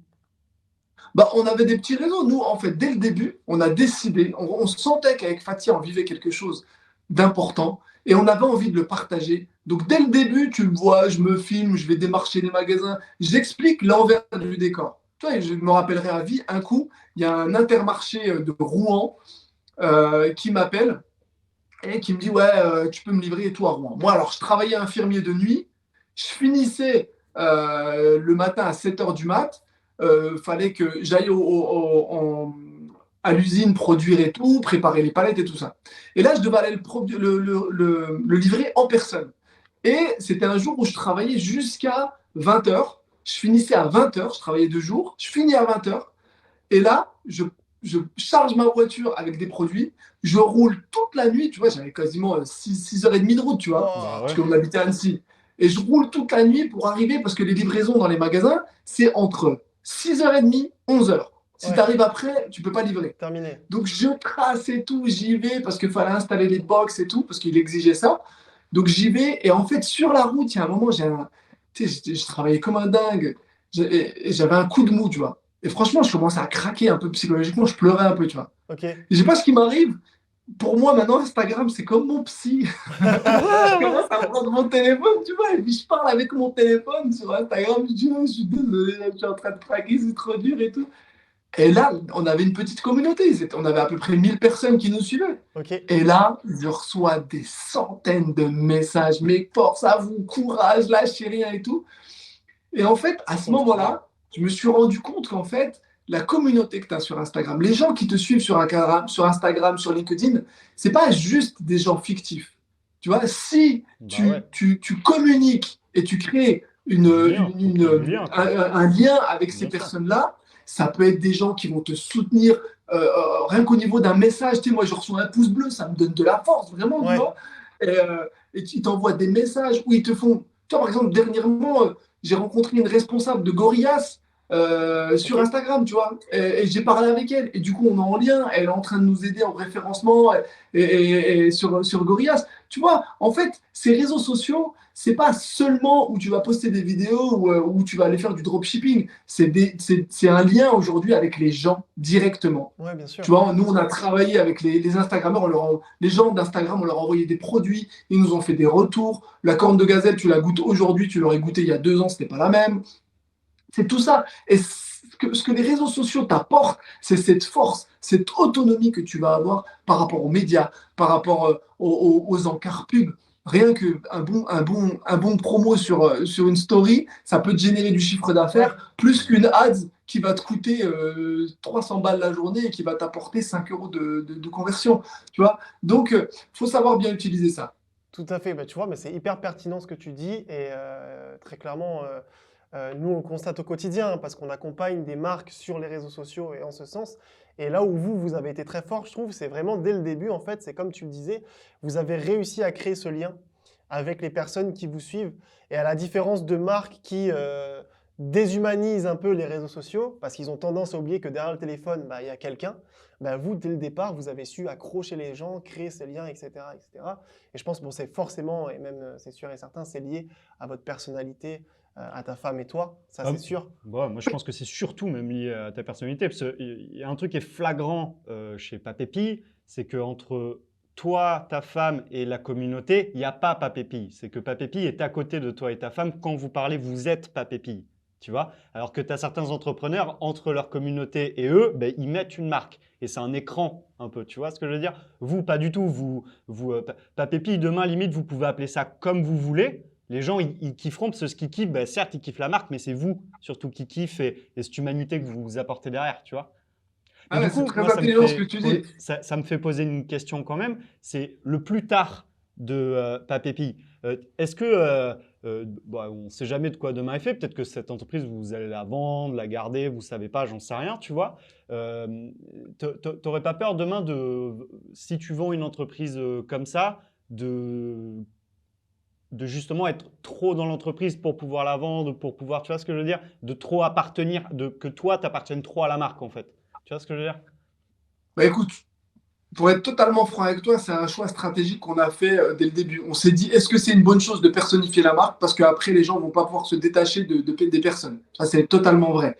Bah, on avait des petits réseaux. Nous, en fait, dès le début, on a décidé, on sentait qu'avec Fatia, on vivait quelque chose d'important et on avait envie de le partager. Donc, dès le début, tu me vois, je me filme, je vais démarcher les magasins, j'explique l'envers du décor. Tu vois, je me rappellerai à vie, un coup, il y a un Intermarché de Rouen qui m'appelle et qui me dit ouais, tu peux me livrer et tout à Rouen. Moi, alors, je travaillais infirmier de nuit, je finissais le matin à 7 h du mat. Fallait que j'aille à l'usine produire et tout, préparer les palettes et tout ça. Et là, je devais aller le livrer en personne. Et c'était un jour où je travaillais jusqu'à 20 h. Je finissais à 20 h, je travaillais 2 jours, je finis à 20 h. Et là, je charge ma voiture avec des produits, je roule toute la nuit, tu vois, j'avais quasiment 6 h 30 de route, tu vois, Bah Oh, parce ouais. qu'on habitait à Annecy. Et je roule toute la nuit pour arriver, parce que les livraisons dans les magasins, c'est entre 6 h 30 11 h. Si tu ouais, arrives après, tu peux pas livrer. terminé. Donc je trace et tout, j'y vais, parce qu'il fallait installer les box et tout, parce qu'il exigeait ça. Donc j'y vais, et en fait, sur la route, il y a un moment, tu sais, je travaillais comme un dingue, et j'avais un coup de mou, tu vois. Et franchement, je commençais à craquer un peu psychologiquement, je pleurais un peu, tu vois. Ok. Et je sais pas ce qui m'arrive. Pour moi, maintenant, Instagram, c'est comme mon psy. Je commence à prendre mon téléphone, tu vois, et puis je parle avec mon téléphone sur Instagram. Je dis, oh, je suis désolé, là, je suis en train de craquer, c'est trop dur et tout. Et là, on avait une petite communauté. On avait à peu près 1000 personnes qui nous suivaient. Ok. Et là, je reçois des centaines de messages. Mais force à vous, courage, lâchez rien et tout. Et en fait, à C'est ce trop stylé. moment-là, je me suis rendu compte qu'en fait, la communauté que tu as sur Instagram, les gens qui te suivent sur LinkedIn, c'est pas juste des gens fictifs. Tu vois, si Bah tu, ouais, tu, tu communiques et tu crées du lien, faut créer du lien, quoi. un lien avec ces Bien sûr. personnes-là, ça peut être des gens qui vont te soutenir rien qu'au niveau d'un message. Tu sais, moi, je reçois un pouce bleu, ça me donne de la force, vraiment, tu Ouais. vois. Et ils t'envoient des messages où ils te font. Tu vois, par exemple, dernièrement, j'ai rencontré une responsable de Gorillaz Ok. sur Instagram, tu vois, et j'ai parlé avec elle. Et du coup, on est en lien. Elle est en train de nous aider en référencement et sur Gorillaz. Tu vois, en fait, ces réseaux sociaux, c'est pas seulement où tu vas poster des vidéos ou où tu vas aller faire du dropshipping. C'est un lien aujourd'hui avec les gens directement. Ouais, bien Tu sûr. vois, nous, on a travaillé avec les Instagrammeurs, les gens d'Instagram, on leur a envoyé des produits, ils nous ont fait des retours. La corne de gazelle, tu la goûtes aujourd'hui, tu l'aurais goûté il y a 2 ans, c'était pas la même. C'est tout ça. Et ce que les réseaux sociaux t'apportent, c'est cette force, cette autonomie que tu vas avoir par rapport aux médias, par rapport aux encarts pubs. Rien qu'un bon promo sur une story, ça peut te générer du chiffre Ouais. d'affaires, plus qu'une ads qui va te coûter 300 balles la journée et qui va t'apporter 5 euros de conversion. Tu vois. Donc, il faut savoir bien utiliser ça. Tout à fait, bah, tu vois, mais c'est hyper pertinent ce que tu dis et très clairement, nous on le constate au quotidien hein, parce qu'on accompagne des marques sur les réseaux sociaux et en ce sens. Et là où vous avez été très fort, je trouve, c'est vraiment dès le début, en fait, c'est comme tu le disais, vous avez réussi à créer ce lien avec les personnes qui vous suivent. Et à la différence de marques qui déshumanisent un peu les réseaux sociaux parce qu'ils ont tendance à oublier que derrière le téléphone, bah, il y a quelqu'un. Bah, vous, dès le départ, vous avez su accrocher les gens, créer ces liens, etc., etc. Et je pense que bon, c'est forcément, et même c'est sûr et certain, c'est lié à votre personnalité, à ta femme et toi, ça Ah, c'est sûr. bah, moi, je pense que c'est surtout même lié à ta personnalité. Parce qu'il y a un truc qui est flagrant chez Papépi, c'est qu'entre toi, ta femme et la communauté, il n'y a pas Papépi. C'est que Papépi est à côté de toi et ta femme. Quand vous parlez, vous êtes Papépi. Tu vois? Alors que tu as certains entrepreneurs, entre leur communauté et eux, ben, ils mettent une marque. Et c'est un écran un peu. Tu vois ce que je veux dire? Vous, pas du tout. Papépi, demain, limite, vous pouvez appeler ça comme vous voulez. Les gens, ils kifferont parce que ce qu'ils kiffent, ben, certes, ils kiffent la marque, mais c'est vous surtout qui kiffent et cette humanité que vous apportez derrière, tu vois. Mais Ah du ouais, c'est coup, très moi, intelligent ce que tu dis. ça me fait poser une question quand même. C'est le plus tard de Papépi. Est-ce que, bon, on ne sait jamais de quoi demain est fait. Peut-être que cette entreprise, vous allez la vendre, la garder, vous ne savez pas, j'en sais rien, tu vois. T'aurais pas peur demain si tu vends une entreprise comme ça, de justement être trop dans l'entreprise pour pouvoir la vendre, pour pouvoir, tu vois ce que je veux dire? De trop appartenir, que toi, tu appartiennes trop à la marque, en fait. Tu vois ce que je veux dire? Bah écoute, pour être totalement franc avec toi, c'est un choix stratégique qu'on a fait dès le début. On s'est dit, est-ce que c'est une bonne chose de personnifier la marque? Parce qu'après, les gens vont pas pouvoir se détacher des personnes. Ça, c'est totalement vrai.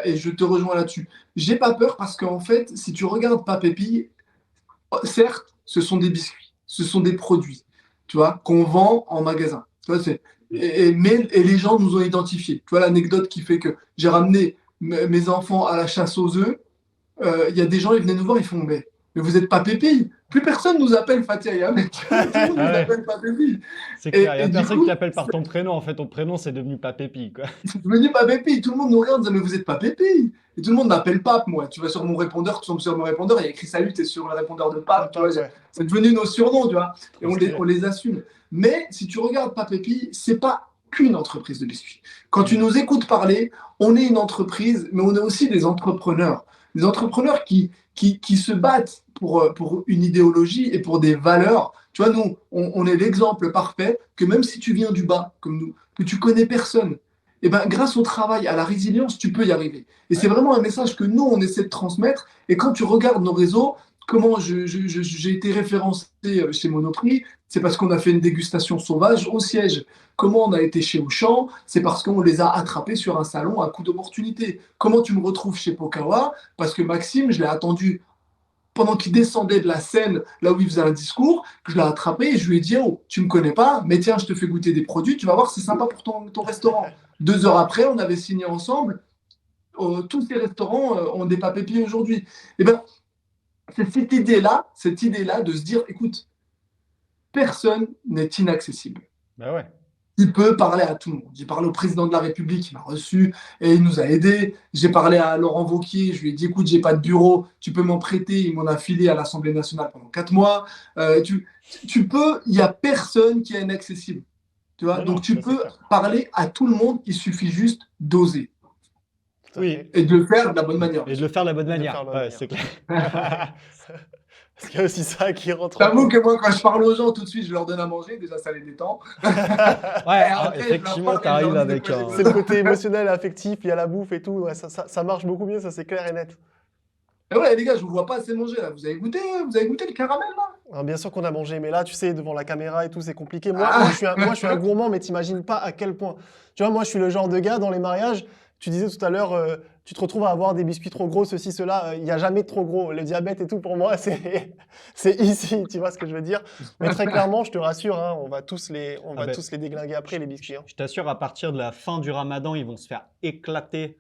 Et je te rejoins là-dessus. J'ai pas peur parce qu'en fait, si tu regardes Papépi, certes, ce sont des biscuits, ce sont des produits, tu vois, qu'on vend en magasin. Tu vois, et les gens nous ont identifiés. Tu vois, l'anecdote qui fait que j'ai ramené mes enfants à la chasse aux œufs. Il y a des gens, ils venaient nous voir, ils font, mais vous n'êtes pas Pépille. Plus personne nous appelle Fatia et Ahmed. Tout le monde Ah nous ouais, appelle pas Pépille. c'est clair. Il n'y Et a du personne qui coup, t'appelle par ton prénom. En fait, ton prénom, c'est devenu Papépi, quoi. c'est devenu pas Pépille. Tout le monde nous regarde, dit, mais vous n'êtes pas Pépille. Et tout le monde m'appelle Pape, moi. Tu vas sur mon répondeur, tu tombes sur mon répondeur, il y a écrit salut, tu es sur le répondeur de Le Pape. Tu vois, pape, ouais. c'est devenu nos surnoms, tu vois. Et Trop on stylé. les assume. Mais si tu regardes Papépi, c'est pas qu'une entreprise de biscuits. Quand tu Mm. nous écoutes parler, on est une entreprise, mais on est aussi des entrepreneurs. Des entrepreneurs qui se battent pour une idéologie et pour des valeurs. Tu vois, nous, on est l'exemple parfait que même si tu viens du bas, comme nous, que tu connais personne, et ben, grâce au travail, à la résilience, tu peux y arriver. Et c'est Ouais. vraiment un message que nous, on essaie de transmettre. Et quand tu regardes nos réseaux, comment j'ai été référencé chez Monoprix, c'est parce qu'on a fait une dégustation sauvage au siège. Comment on a été chez Auchan, c'est parce qu'on les a attrapés sur un salon à coup d'opportunité. Comment tu me retrouves chez Pokawa, parce que Maxime, je l'ai attendu pendant qu'il descendait de la scène, là où il faisait un discours, je l'ai attrapé et je lui ai dit, oh, tu me connais pas, mais tiens, je te fais goûter des produits, tu vas voir, c'est sympa pour ton restaurant. 2 heures après, on avait signé ensemble. tous ces restaurants ont des papépis aujourd'hui. Eh ben, c'est cette idée-là de se dire, écoute, personne n'est inaccessible. Bah ouais. Il peut parler à tout le monde. J'ai parlé au président de la République, il m'a reçu et il nous a aidés. J'ai parlé à Laurent Wauquiez, je lui ai dit, écoute, j'ai pas de bureau, tu peux m'en prêter. Il m'en a filé à l'Assemblée nationale pendant 4 mois. Tu peux, il n'y a personne qui est inaccessible. Tu vois, Non, donc non, tu ça, c'est peux clair. parler à tout le monde, il suffit juste d'oser Tout à Oui. fait. et de le faire de la bonne manière. Et de le faire de la bonne Et de le manière. faire de la bonne Ouais, manière. c'est clair. Parce qu'il y a aussi ça qui rentre en J'avoue compte. que moi, quand je parle aux gens, tout de suite, je leur donne à manger. Déjà, ça les détend. Ouais, après, effectivement, je leur tu parle et je arrives leur dis avec de quoi j'ai un. C'est le côté émotionnel, affectif, il y a la bouffe et tout. Ouais, ça marche beaucoup mieux, ça c'est clair et net. Et ouais, les gars, je vous vois pas assez manger là. Vous avez goûté le caramel là? Alors, bien sûr qu'on a mangé, mais là, tu sais, devant la caméra et tout, c'est compliqué. Moi, Ah. moi, je suis un gourmand, mais t'imagines pas à quel point. Tu vois, moi, je suis le genre de gars dans les mariages. Tu disais tout à l'heure, tu te retrouves à avoir des biscuits trop gros, ceci, cela. Il n'y a jamais de trop gros. Le diabète et tout, pour moi, c'est ici. Tu vois ce que je veux dire? Mais très clairement, je te rassure, hein, on va tous les ben, déglinguer après, les biscuits. Hein. Je t'assure, à partir de la fin du ramadan, ils vont se faire éclater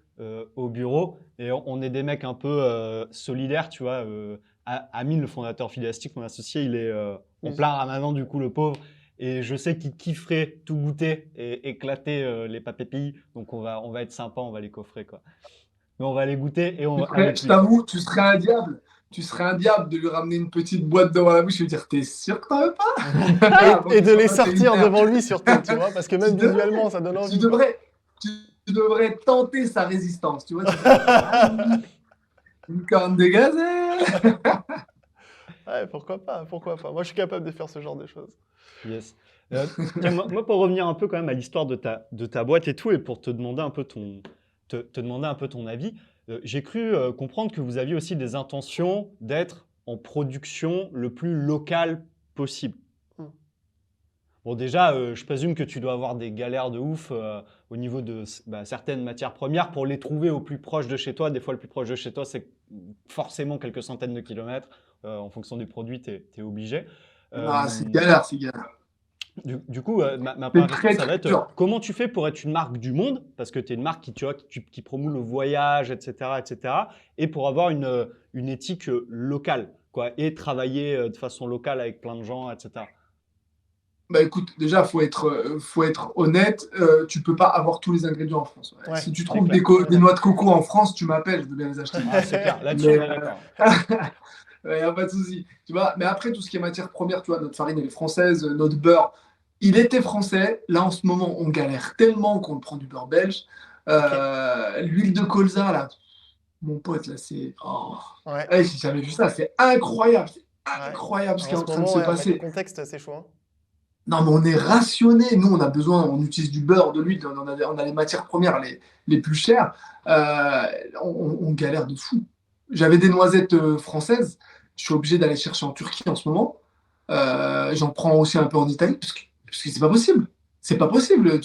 au bureau. Et on est des mecs un peu solidaires, tu vois. Amine, le fondateur Philastique, mon associé, il est en plein ramadan, du coup, le pauvre. Et je sais qu'il kifferait tout goûter et éclater les papépilles. Donc on va être sympa, on va les coffrer, quoi. Mais on va les goûter et on va avec Je lui. t'avoue, tu serais un diable. Tu serais un diable de lui ramener une petite boîte devant la bouche et lui dire, t'es sûr que t'en veux pas? Et de les Bon, sortir t'es devant lui surtout, tu vois, parce que même Tu devrais- visuellement, ça donne tu envie. quoi. devrais, tu devrais tenter sa résistance. Tu vois, tu fais, ah, une corne de gazelle. Ouais, pourquoi pas, pourquoi pas. Moi, je suis capable de faire ce genre de choses. Yes. Tiens, moi, pour revenir un peu quand même à l'histoire de ta boîte et tout, et pour te demander un peu te demander un peu ton avis, j'ai cru comprendre que vous aviez aussi des intentions d'être en production le plus local possible. Mm. Bon, déjà, je présume que tu dois avoir des galères de ouf au niveau de certaines matières premières pour les trouver au plus proche de chez toi. Des fois, le plus proche de chez toi, c'est forcément quelques centaines de kilomètres. En fonction du produit, tu es obligé. Ah, c'est galère, c'est galère. Du coup, ma C'est première très, question, ça va très être dur. comment tu fais pour être une marque du monde? Parce que tu es une marque qui, tu vois, qui promeut le voyage, etc., etc., et pour avoir une éthique locale, quoi, et travailler de façon locale avec plein de gens, etc. Bah écoute, déjà, faut être honnête. Tu peux pas avoir tous les ingrédients en France. Ouais. Ouais, Si tu c'est trouves clair. des noix de coco en France, tu m'appelles, je veux bien les acheter. Ah, c'est clair, là-dessus, Mais on est d'accord. il n'y a pas de souci. Tu vois, mais après, tout ce qui est matière première, tu vois, notre farine, elle est française, notre beurre, il était français. Là, en ce moment, on galère tellement qu'on prend du beurre belge. L'huile de colza, là, mon pote, là, c'est. Oh. Ouais. Hey, j'ai jamais vu ça, c'est incroyable. C'est Ouais. incroyable ce qui est En en ce train de moment, se ouais, avec le passer. contexte, c'est chaud. Hein. Non, mais on est rationné. Nous, on a besoin, on utilise du beurre, de l'huile, on a les matières premières les plus chères. On galère de fou. J'avais des noisettes françaises. Je suis obligé d'aller chercher en Turquie en ce moment. J'en prends aussi un peu en Italie parce que c'est pas possible. C'est pas possible.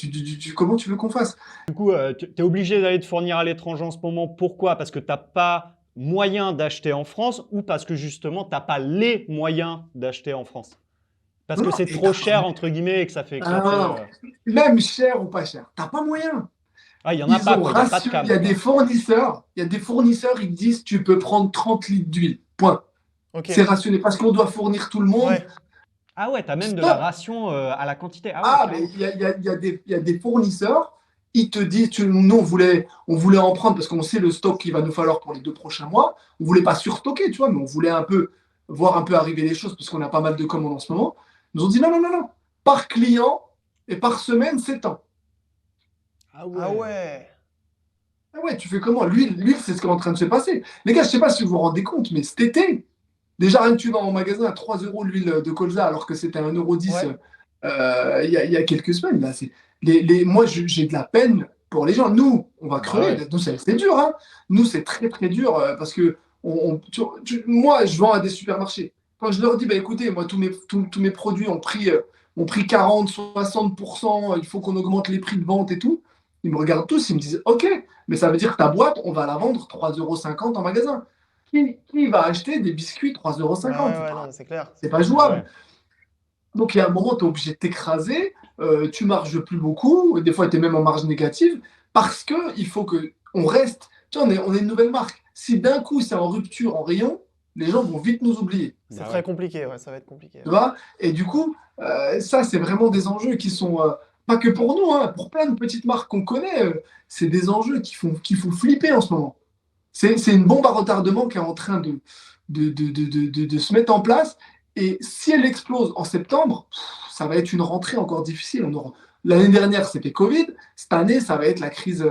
Comment tu veux qu'on fasse? Du coup, tu es obligé d'aller te fournir à l'étranger en ce moment. Pourquoi? Parce que tu n'as pas moyen d'acheter en France ou parce que justement, tu n'as pas les moyens d'acheter en France? Parce que Non, c'est et trop cher, entre guillemets, et que ça fait éclater. non. Même cher ou pas cher, t'as pas moyen. Ah, il n'y en a Ils pas, ont quoi. Il n'y a pas de ration. câble. Il y a des fournisseurs. Il y a des fournisseurs. Ils disent tu peux prendre 30 litres d'huile. Point. Ok. C'est rationné parce qu'on doit fournir tout le monde. Ouais. Ah ouais, tu as même de Stop. la ration à la quantité. Ah ouais, Ah, mais carrément. il y a des fournisseurs. Ils te disent, nous, on voulait en prendre parce qu'on sait le stock qu'il va nous falloir pour les 2 prochains mois. On voulait pas surstocker, tu vois, mais on voulait un peu voir un peu arriver les choses parce qu'on a pas mal de commandes en ce moment. Ils nous ont dit non, non, non, non. Par client et par semaine, c'est tant. Ah Ah ouais. Ah ouais, tu fais comment? L'huile, c'est ce qui est en train de se passer. Les gars, je sais pas si vous vous rendez compte, mais cet été, déjà, rien que tu vas en magasin à 3 euros l'huile de colza alors que c'était à 1,10 € Ouais. il y a quelques semaines. Là, moi, j'ai de la peine pour les gens. Nous, on va Bah crever. ouais. Nous, c'est dur. Hein. Nous, c'est très, très dur parce que moi, je vends à des supermarchés. Quand je leur dis, bah, écoutez, moi, tous mes produits ont pris 40, 60%, il faut qu'on augmente les prix de vente et tout. Ils me regardent tous, ils me disent, OK, mais ça veut dire que ta boîte, on va la vendre 3,50 € en magasin. Qui va acheter des biscuits 3,50 €? Ouais, non, mais c'est clair. C'est pas Bah jouable. ouais. Donc, il y a un moment, tu es obligé de t'écraser, tu marges plus beaucoup, et des fois, tu es même en marge négative, parce qu'il faut qu'on reste Tu vois, on est une nouvelle marque. Si d'un coup, c'est en rupture en rayon, les gens vont vite nous oublier. C'est Bah très ouais. compliqué, ouais, ça va être compliqué. Tu vois? Et du coup, ça, c'est vraiment des enjeux qui sont, pas que pour nous, hein, pour plein de petites marques qu'on connaît, c'est des enjeux qui font flipper en ce moment. C'est une bombe à retardement qui est en train de se mettre en place. Et si elle explose en septembre, ça va être une rentrée encore difficile. L'année dernière, c'était Covid. Cette année, ça va être la crise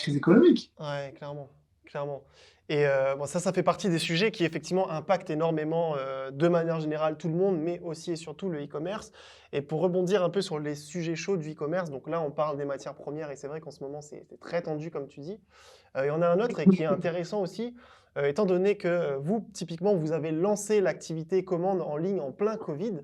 économique. Ouais, clairement, clairement. Et bon, ça fait partie des sujets qui effectivement impactent énormément, de manière générale, tout le monde, mais aussi et surtout le e-commerce. Et pour rebondir un peu sur les sujets chauds du e-commerce, donc là, on parle des matières premières et c'est vrai qu'en ce moment, c'est très tendu, comme tu dis. Il y en a un autre et qui est intéressant aussi, étant donné que vous, typiquement, vous avez lancé l'activité commande en ligne en plein Covid.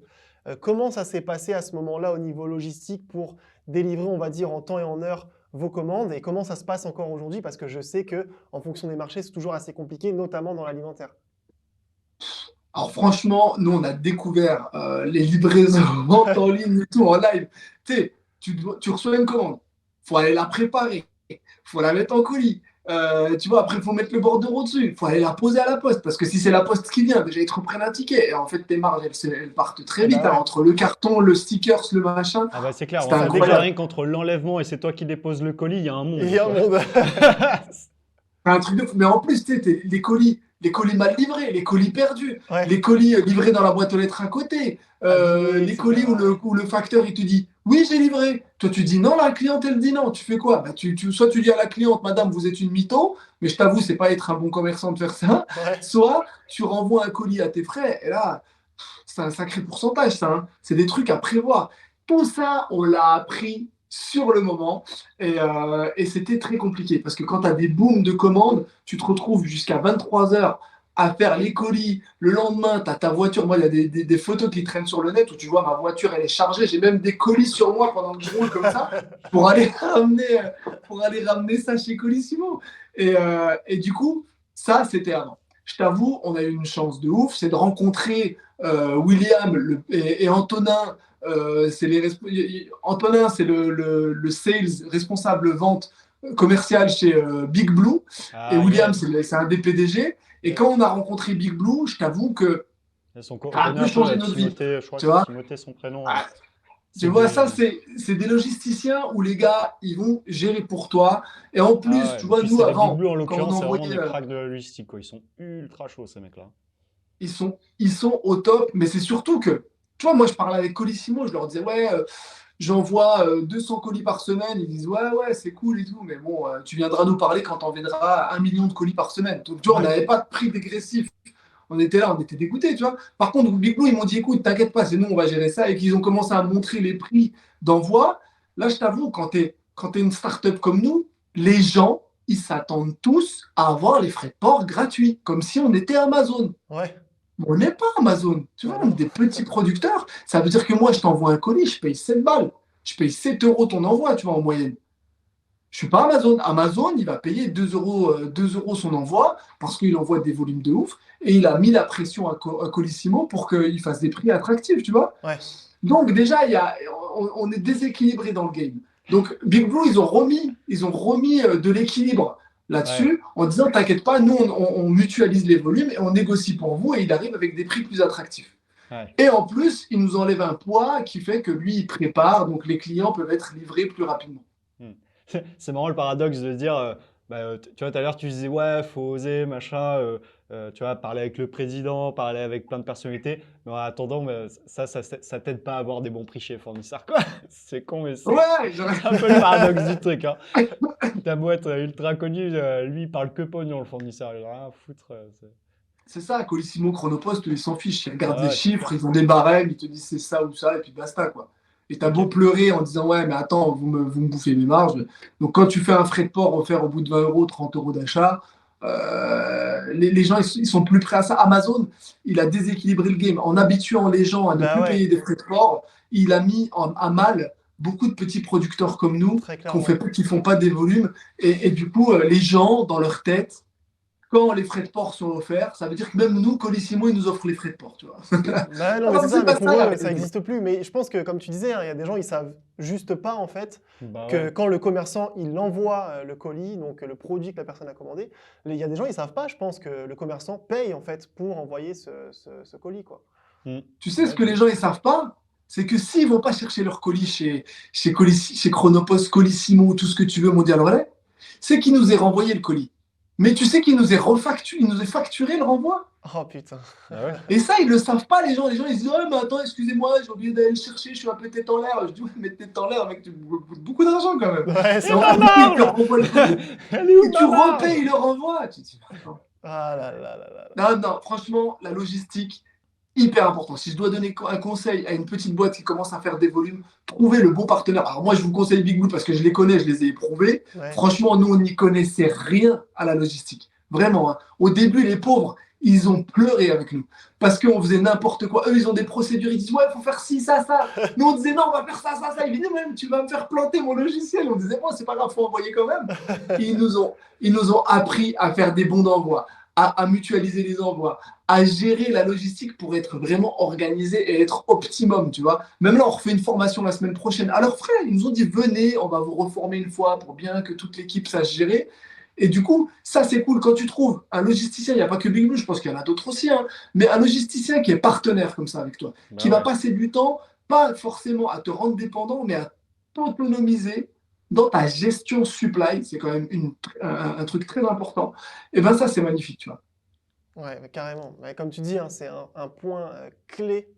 Comment ça s'est passé à ce moment-là au niveau logistique pour délivrer, on va dire, en temps et en heure vos commandes et comment ça se passe encore aujourd'hui? Parce que je sais que en fonction des marchés, c'est toujours assez compliqué, notamment dans l'alimentaire. Alors franchement, nous, on a découvert les livraisons vente en ligne et tout en live. Tu sais, tu reçois une commande, faut aller la préparer, faut la mettre en colis. Tu vois, après, il faut mettre le bordereau dessus, il faut aller la poser à la poste. Parce que si c'est la poste qui vient, déjà, ils te reprennent un ticket. Et en fait, tes marges, elles partent très Eh vite, bah hein, ouais, entre le carton, le stickers, le machin. Ah bah c'est clair, C'est en fait, déjà incroyable. rien qu'entre l'enlèvement et c'est toi qui déposes le colis, il y a un il monde, y a un quoi. monde. C'est un truc de fou. Mais en plus, tu sais, les colis mal livrés, les colis perdus, Ouais, les colis livrés dans la boîte aux lettres à côté, abîmé, les colis où etc. Ouais. le facteur il te dit oui, j'ai livré. Toi, tu dis non, la cliente elle dit non. Tu fais quoi? Bah, soit tu dis à la cliente, madame, vous êtes une mytho, mais je t'avoue, c'est pas être un bon commerçant de faire ça. Ouais. Soit tu renvoies un colis à tes frais, et là, c'est un sacré pourcentage, ça, hein. C'est des trucs à prévoir. Tout ça, on l'a appris sur le moment et c'était très compliqué parce que quand tu as des booms de commandes, tu te retrouves jusqu'à 23 heures à faire les colis. Le lendemain, tu as ta voiture. Moi, il y a des photos qui traînent sur le net où tu vois ma voiture, elle est chargée. J'ai même des colis sur moi pendant que je roule comme ça pour aller ramener ça chez Colissimo. Et du coup, ça, c'était avant. Je t'avoue, on a eu une chance de ouf, c'est de rencontrer William et Antonin. Antonin, c'est le sales responsable vente commerciale chez Big Blue. Et Ah William, yes. c'est un des PDG. Et quand Yes. on a rencontré Big Blue, je t'avoue que Et son ça a un peu coordonnateur, changé là, notre vie. Timothée, je crois Tu que c'est vois, Timothée son prénom. ah, tu C'est vois des... ça, c'est des logisticiens où les gars, ils vont gérer pour toi. Et en Ah plus, ouais. tu Et vois, puis nous, c'est les Big avant, Blue en quand on l'occurrence, c'est vraiment envoyait, des cracks de la logistique, quoi. Ils sont ultra chauds, ces mecs-là. ils sont au top. Mais c'est surtout que, tu vois, moi, je parlais avec Colissimo, je leur disais, ouais, j'envoie 200 colis par semaine. Ils disent, ouais, ouais, c'est cool et tout. Mais bon, tu viendras nous parler quand on viendra 1 million de colis par semaine. Donc, tu vois, on Ouais. n'avait pas de prix dégressif. On était là, on était dégoûtés, tu vois. Par contre, Big Blue, ils m'ont dit, écoute, t'inquiète pas, c'est nous, on va gérer ça. Et qu'ils ont commencé à montrer les prix d'envoi. Là, je t'avoue, quand t'es une start-up comme nous, les gens, ils s'attendent tous à avoir les frais de port gratuits, comme si on était Amazon. Ouais. On n'est pas Amazon. Tu Bah vois, on est non. des petits producteurs. Ça veut dire que moi, je t'envoie un colis, je paye 7 balles. Je paye 7 euros ton envoi, tu vois, en moyenne. Je suis pas Amazon. Amazon, il va payer 2 euros son envoi parce qu'il envoie des volumes de ouf et il a mis la pression à Colissimo pour qu'il fasse des prix attractifs, tu vois. Ouais. Donc déjà, on est déséquilibré dans le game. Donc Big Blue, ils ont remis de l'équilibre Ouais. là-dessus en disant, t'inquiète pas, nous, on mutualise les volumes et on négocie pour vous et il arrive avec des prix plus attractifs. Ouais. Et en plus, il nous enlève un poids qui fait que lui, il prépare, donc les clients peuvent être livrés plus rapidement. Hmm. C'est marrant le paradoxe de dire, bah, tu vois, tout à l'heure tu disais, ouais, faut oser, machin, tu vois, parler avec le président, parler avec plein de personnalités, mais en attendant, bah, ça t'aide pas à avoir des bons prix chez les fournisseurs, quoi. C'est con, mais Ouais, c'est un peu le paradoxe du truc, hein. Ta boîte ultra connue, lui, il parle que pognon, le fournisseur, il a rien à foutre. c'est ça, Colissimo, Chronopost, ils s'en fichent. Ils regardent les Ouais, c'est chiffres, clair. ils ont des barèmes, ils te disent c'est ça ou ça, et puis basta, quoi. Et t'as beau Ok. pleurer en disant ouais, mais attends, vous me bouffez mes marges. Donc quand tu fais un frais de port offert au bout de 20 euros, 30 euros d'achat, les gens ils sont plus prêts à ça. Amazon, il a déséquilibré le game. En habituant les gens à ne Bah plus ouais, payer des frais de port, il a mis à mal beaucoup de petits producteurs comme nous très clairement. qui font pas des volumes. Et du coup, les gens, dans leur tête, quand les frais de port sont offerts, ça veut dire que même nous, Colissimo, ils nous offrent les frais de port, tu vois. Bah non, Ah mais non, c'est mais ça, c'est mais pas pour ça la eux, ça réalité. n'existe plus. Mais je pense que, comme tu disais, hein, il y a des gens, ils savent juste pas, en fait, Bah que ouais. quand le commerçant, il envoie le colis, donc le produit que la personne a commandé, il y a des gens, ils savent pas, je pense, que le commerçant paye, en fait, pour envoyer ce colis, quoi. Mm. Tu sais ce Ouais, que les gens ils savent pas? C'est que s'ils vont pas chercher leur colis chez Chronopost, Colissimo, tout ce que tu veux, Mondial Relais, c'est qu'ils nous aient renvoyé le colis. Mais tu sais qu'il nous est refacturé, il nous est facturé le renvoi. Oh putain. Ah ouais. Et ça, ils le savent pas, les gens. Les gens, ils se disent, ouais, mais attends, excusez-moi, j'ai oublié d'aller le chercher, je suis un peu tête en l'air. Je dis, ouais, mais tête en l'air, mec, tu coûtes beaucoup d'argent quand même. Ouais, Et c'est Et en vrai. ma plus, ils te marge! renvoient le colis. Elle est où Et tu ma marge? repayes le renvoi. Tu te dis, attends. Ah là là là là là. Non, non, franchement, la logistique, hyper important. Si je dois donner un conseil à une petite boîte qui commence à faire des volumes, trouvez le bon partenaire. Alors moi, je vous conseille Big Blue parce que je les connais, je les ai éprouvés. Ouais. Franchement, nous, on n'y connaissait rien à la logistique. Vraiment, hein. Au début, les pauvres, ils ont pleuré avec nous parce qu'on faisait n'importe quoi. Eux, ils ont des procédures. Ils disent, ouais, il faut faire ci, ça, ça. Nous, on disait, non, on va faire ça, ça, ça. Ils disaient, même, tu vas me faire planter mon logiciel. On disait, moi, c'est pas grave, faut envoyer quand même. Et ils nous ont appris à faire des bons d'envoi, à mutualiser les envois, à gérer la logistique pour être vraiment organisé et être optimum, tu vois. Même là, on refait une formation la semaine prochaine à leurs frais. Ils nous ont dit, venez, on va vous reformer une fois pour bien que toute l'équipe sache gérer. Et du coup, ça, c'est cool. Quand tu trouves un logisticien, il n'y a pas que Big Blue, je pense qu'il y en a d'autres aussi, hein, mais un logisticien qui est partenaire comme ça avec toi, qui Bah va ouais. passer du temps, pas forcément à te rendre dépendant, mais à t'autonomiser dans ta gestion supply, c'est quand même un truc très important. Et ben ça, c'est magnifique, tu vois. Ouais, mais carrément. Mais comme tu dis, hein, c'est un point clé.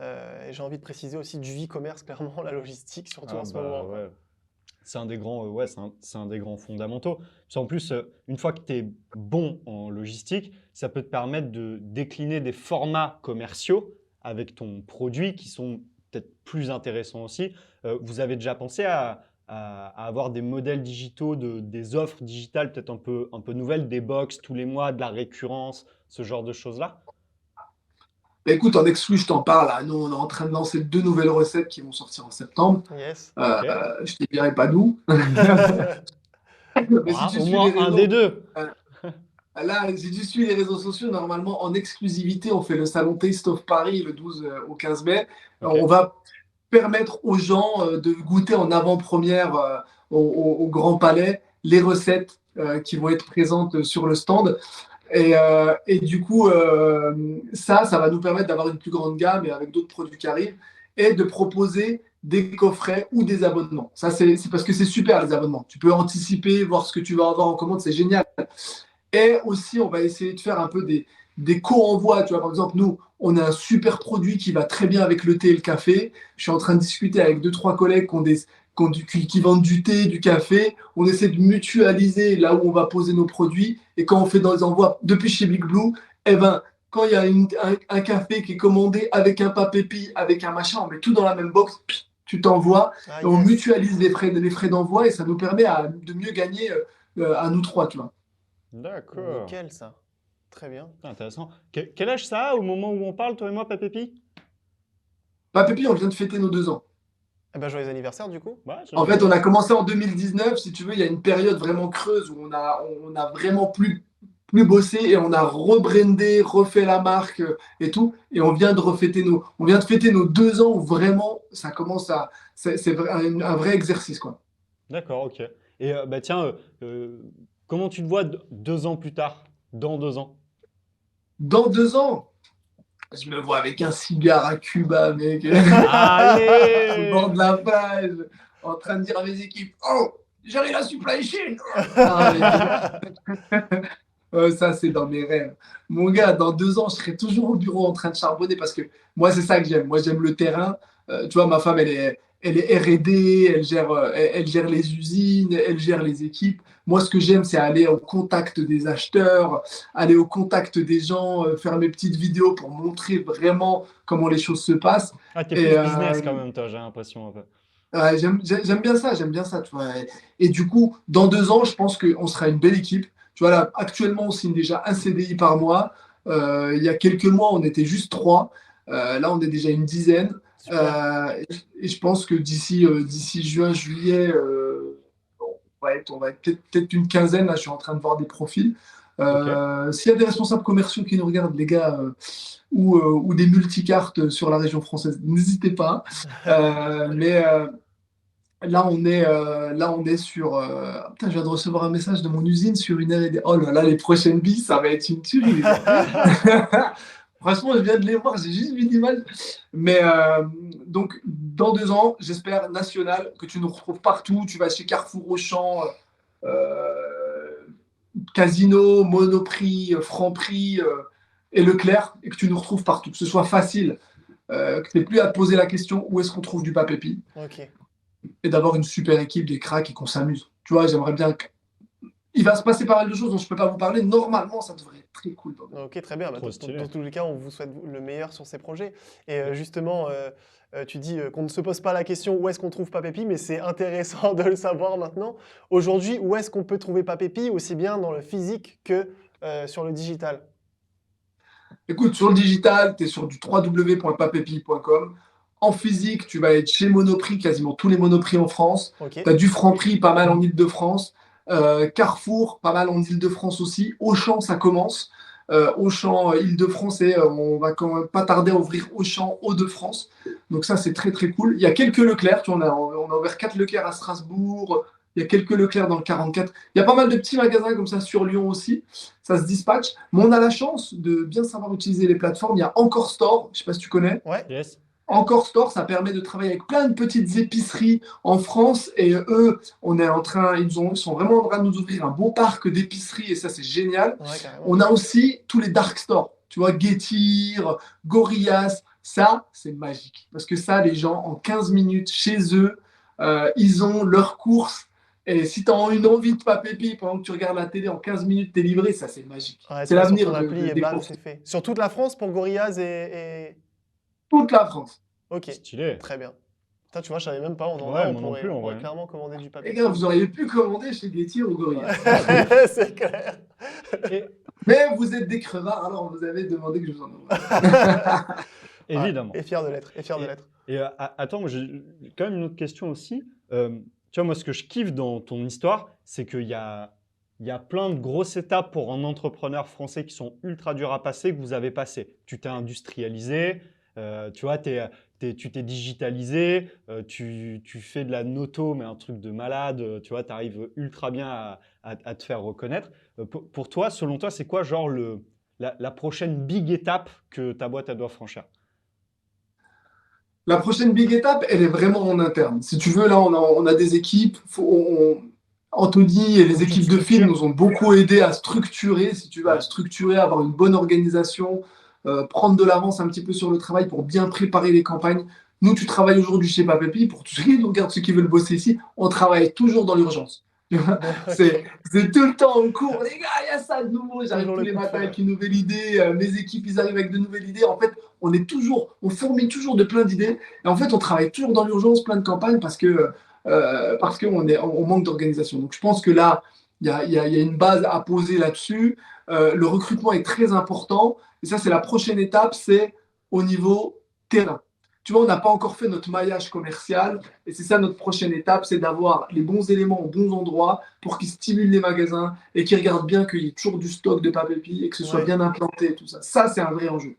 Et j'ai envie de préciser aussi du e-commerce, clairement, la logistique, surtout Ah en ce bah moment, quoi. ouais. C'est un des grands, ouais, c'est un des grands fondamentaux. Parce qu'en plus, une fois que tu es bon en logistique, ça peut te permettre de décliner des formats commerciaux avec ton produit qui sont peut-être plus intéressants aussi. Vous avez déjà pensé à avoir des modèles digitaux, des offres digitales peut-être un peu nouvelles, des box tous les mois, de la récurrence, ce genre de choses-là? Bah, écoute, en exclu, je t'en parle. Là. Nous, on est en train de lancer 2 nouvelles recettes qui vont sortir en septembre. Yes. Euh, Ok. je ne te dirai pas d'où. Mais si Ah, tu au suis les moins un des réseaux, deux. euh, là, si tu suis les réseaux sociaux, normalement, en exclusivité, on fait le salon Taste of Paris le 12 au 15 mai. Ok. On va permettre aux gens de goûter en avant-première au Grand Palais les recettes qui vont être présentes sur le stand. Et du coup, ça va nous permettre d'avoir une plus grande gamme et avec d'autres produits qui arrivent et de proposer des coffrets ou des abonnements. Ça, c'est parce que c'est super les abonnements. Tu peux anticiper, voir ce que tu vas avoir en commande, c'est génial. Et aussi, on va essayer de faire un peu des co-envois. Tu vois, par exemple, nous, on a un super produit qui va très bien avec le thé et le café. Je suis en train de discuter avec 2, 3 collègues qui vendent du thé, du café. On essaie de mutualiser là où on va poser nos produits. Et quand on fait dans les envois depuis chez Big Blue, eh ben, quand il y a un café qui est commandé avec un papépi, avec un machin, on met tout dans la même box, tu t'envoies, Ah et on yes. mutualise les frais d'envoi et ça nous permet de mieux gagner à nous trois, tu vois. D'accord. Nickel, ça. Très bien. Intéressant. Quel âge ça a au moment où on parle, toi et moi, Papépi? Papépi, on vient de fêter nos 2 ans. Eh ben, joyeux anniversaire, du coup. Ouais, En joyeux fait, on a anniversaire. commencé en 2019, si tu veux, il y a une période vraiment creuse où on a vraiment plus bossé et on a rebrandé, refait la marque et tout. Et on vient de fêter nos 2 ans où vraiment ça commence un vrai exercice, quoi. D'accord, ok. Et bah tiens, comment tu te vois 2 ans plus tard, dans 2 ans? Dans 2 ans, je me vois avec un cigare à Cuba, mec, au bord Allez! de la plage, en train de dire à mes équipes, oh, j'ai la supply chain. Ah, mais ça, c'est dans mes rêves. Mon gars, dans 2 ans, je serai toujours au bureau en train de charbonner parce que moi, c'est ça que j'aime. Moi, j'aime le terrain. Tu vois, ma femme, elle est R&D, elle gère les usines, elle gère les équipes. Moi, ce que j'aime, c'est aller au contact des acheteurs, aller au contact des gens, faire mes petites vidéos pour montrer vraiment comment les choses se passent. Ah, t'es Et plus business quand même, toi, j'ai l'impression un peu. ouais, j'aime bien ça, tu vois. Et du coup, dans 2 ans, je pense qu'on sera une belle équipe. Tu vois, là, actuellement, on signe déjà un CDI par mois. Il y a quelques mois, on était juste 3. Là, on est déjà une dizaine. Super. Et je pense que d'ici juin, juillet, on va être peut-être une quinzaine. Là, je suis en train de voir des profils. Ok. S'il y a des responsables commerciaux qui nous regardent, les gars, ou des multicartes sur la région française, n'hésitez pas. Mais là, on est sur. Putain, je viens de recevoir un message de mon usine sur une R&D. Oh là là, les prochaines billes, ça va être une tuerie, les gars. Franchement, je viens de les voir, j'ai juste vu l'image. Mais donc, dans 2 ans, j'espère, national, que tu nous retrouves partout. Tu vas chez Carrefour, Auchan, euh, Casino, Monoprix, Franprix et Leclerc, et que tu nous retrouves partout. Que ce soit facile, que tu n'aies plus à te poser la question où est-ce qu'on trouve du papépi, Ok. et d'avoir une super équipe, des cracks et qu'on s'amuse. Tu vois, j'aimerais bien. Il va se passer pas mal de choses dont je ne peux pas vous parler. Normalement, ça devrait être très cool. Ok, très bien. Bah, Trop stylé. dans tous les cas, on vous souhaite le meilleur sur ces projets. Et justement, tu dis qu'on ne se pose pas la question où est-ce qu'on trouve Papépi, mais c'est intéressant de le savoir maintenant. Aujourd'hui, où est-ce qu'on peut trouver Papépi, aussi bien dans le physique que sur le digital? Écoute, sur le digital, tu es sur du www.papépi.com. En physique, tu vas être chez Monoprix, quasiment tous les Monoprix en France. Ok. Tu as du Franprix, pas mal en Ile-de-France. Carrefour, pas mal en Ile-de-France aussi. Auchan, ça commence. Auchan, Ile-de-France, et on va quand même pas tarder à ouvrir Auchan, Hauts-de-France. Donc ça, c'est très, très cool. Il y a quelques Leclerc. Tu vois, on a ouvert 4 Leclerc à Strasbourg. Il y a quelques Leclerc dans le 44. Il y a pas mal de petits magasins comme ça sur Lyon aussi. Ça se dispatche. Mais on a la chance de bien savoir utiliser les plateformes. Il y a Encore Store, je ne sais pas si tu connais. Ouais. Yes. Encore Store, ça permet de travailler avec plein de petites épiceries en France. Et eux, ils sont vraiment en train de nous ouvrir un beau parc d'épiceries. Et ça, c'est génial. Ouais, carrément. On a aussi tous les dark stores. Tu vois, Getir, Gorillaz. Ça, c'est magique. Parce que ça, les gens, en 15 minutes chez eux, ils ont leurs courses. Et si tu as une envie de papépi pendant que tu regardes la télé, en 15 minutes, t'es livré, ça, c'est magique. Ouais, C'est tu vas sur l'avenir ton appli et des bam, courses. c'est fait. Sur toute la France pour Gorillaz et... Toute la France. Ok, Stylé. très bien. Putain, tu vois, je savais même pas, on en Ouais, a, on moi non pourrait, plus, on en pourrait vrai. clairement commander du Les papier. gars, vous auriez pu commander chez Getir ou Gorillaz. C'est clair. Et, Mais vous êtes des crevards, alors vous avez demandé que je vous en envoie. évidemment. Et fier de l'être, et fier de Et- l'être. Attends, moi, j'ai quand même une autre question aussi. Tu vois, moi, ce que je kiffe dans ton histoire, c'est qu'il y a plein de grosses étapes pour un entrepreneur français qui sont ultra dures à passer, que vous avez passé. Tu t'es industrialisé, tu vois, tu t'es digitalisé, tu fais de la noto, mais un truc de malade, tu vois, tu arrives ultra bien à te faire reconnaître. Pour toi, selon toi, c'est quoi, genre, la prochaine big étape que ta boîte elle doit franchir? La prochaine big étape, elle est vraiment en interne. Si tu veux, là, on a des équipes. Anthony et Faut les que tu te équipes de film structures. nous ont beaucoup aidé à structurer, si tu veux, à Ouais. structurer, à avoir une bonne organisation, prendre de l'avance un petit peu sur le travail pour bien préparer les campagnes. Nous, tu travailles aujourd'hui chez Papépi. Pour tous ceux qui nous regardent, ceux qui veulent bosser ici, on travaille toujours dans l'urgence. Tu vois, C'est Ok. c'est tout le temps en cours. Les gars, il y a ça de nouveau. J'arrive Toujours tous le les coup de matins feu, avec ouais. une nouvelle idée. Mes équipes, ils arrivent avec de nouvelles idées. En fait, on fourmille toujours de plein d'idées. Et en fait, on travaille toujours dans l'urgence, plein de campagnes parce qu'on manque d'organisation. Donc, je pense que là, il y a une base à poser là-dessus. Le recrutement est très important. Et ça, c'est la prochaine étape, c'est au niveau terrain. Tu vois, on n'a pas encore fait notre maillage commercial. Et c'est ça notre prochaine étape, c'est d'avoir les bons éléments aux bons endroits pour qu'ils stimulent les magasins et qu'ils regardent bien qu'il y ait toujours du stock de papépi et que ce soit Ouais, bien implanté et tout ça. Ça, c'est un vrai enjeu.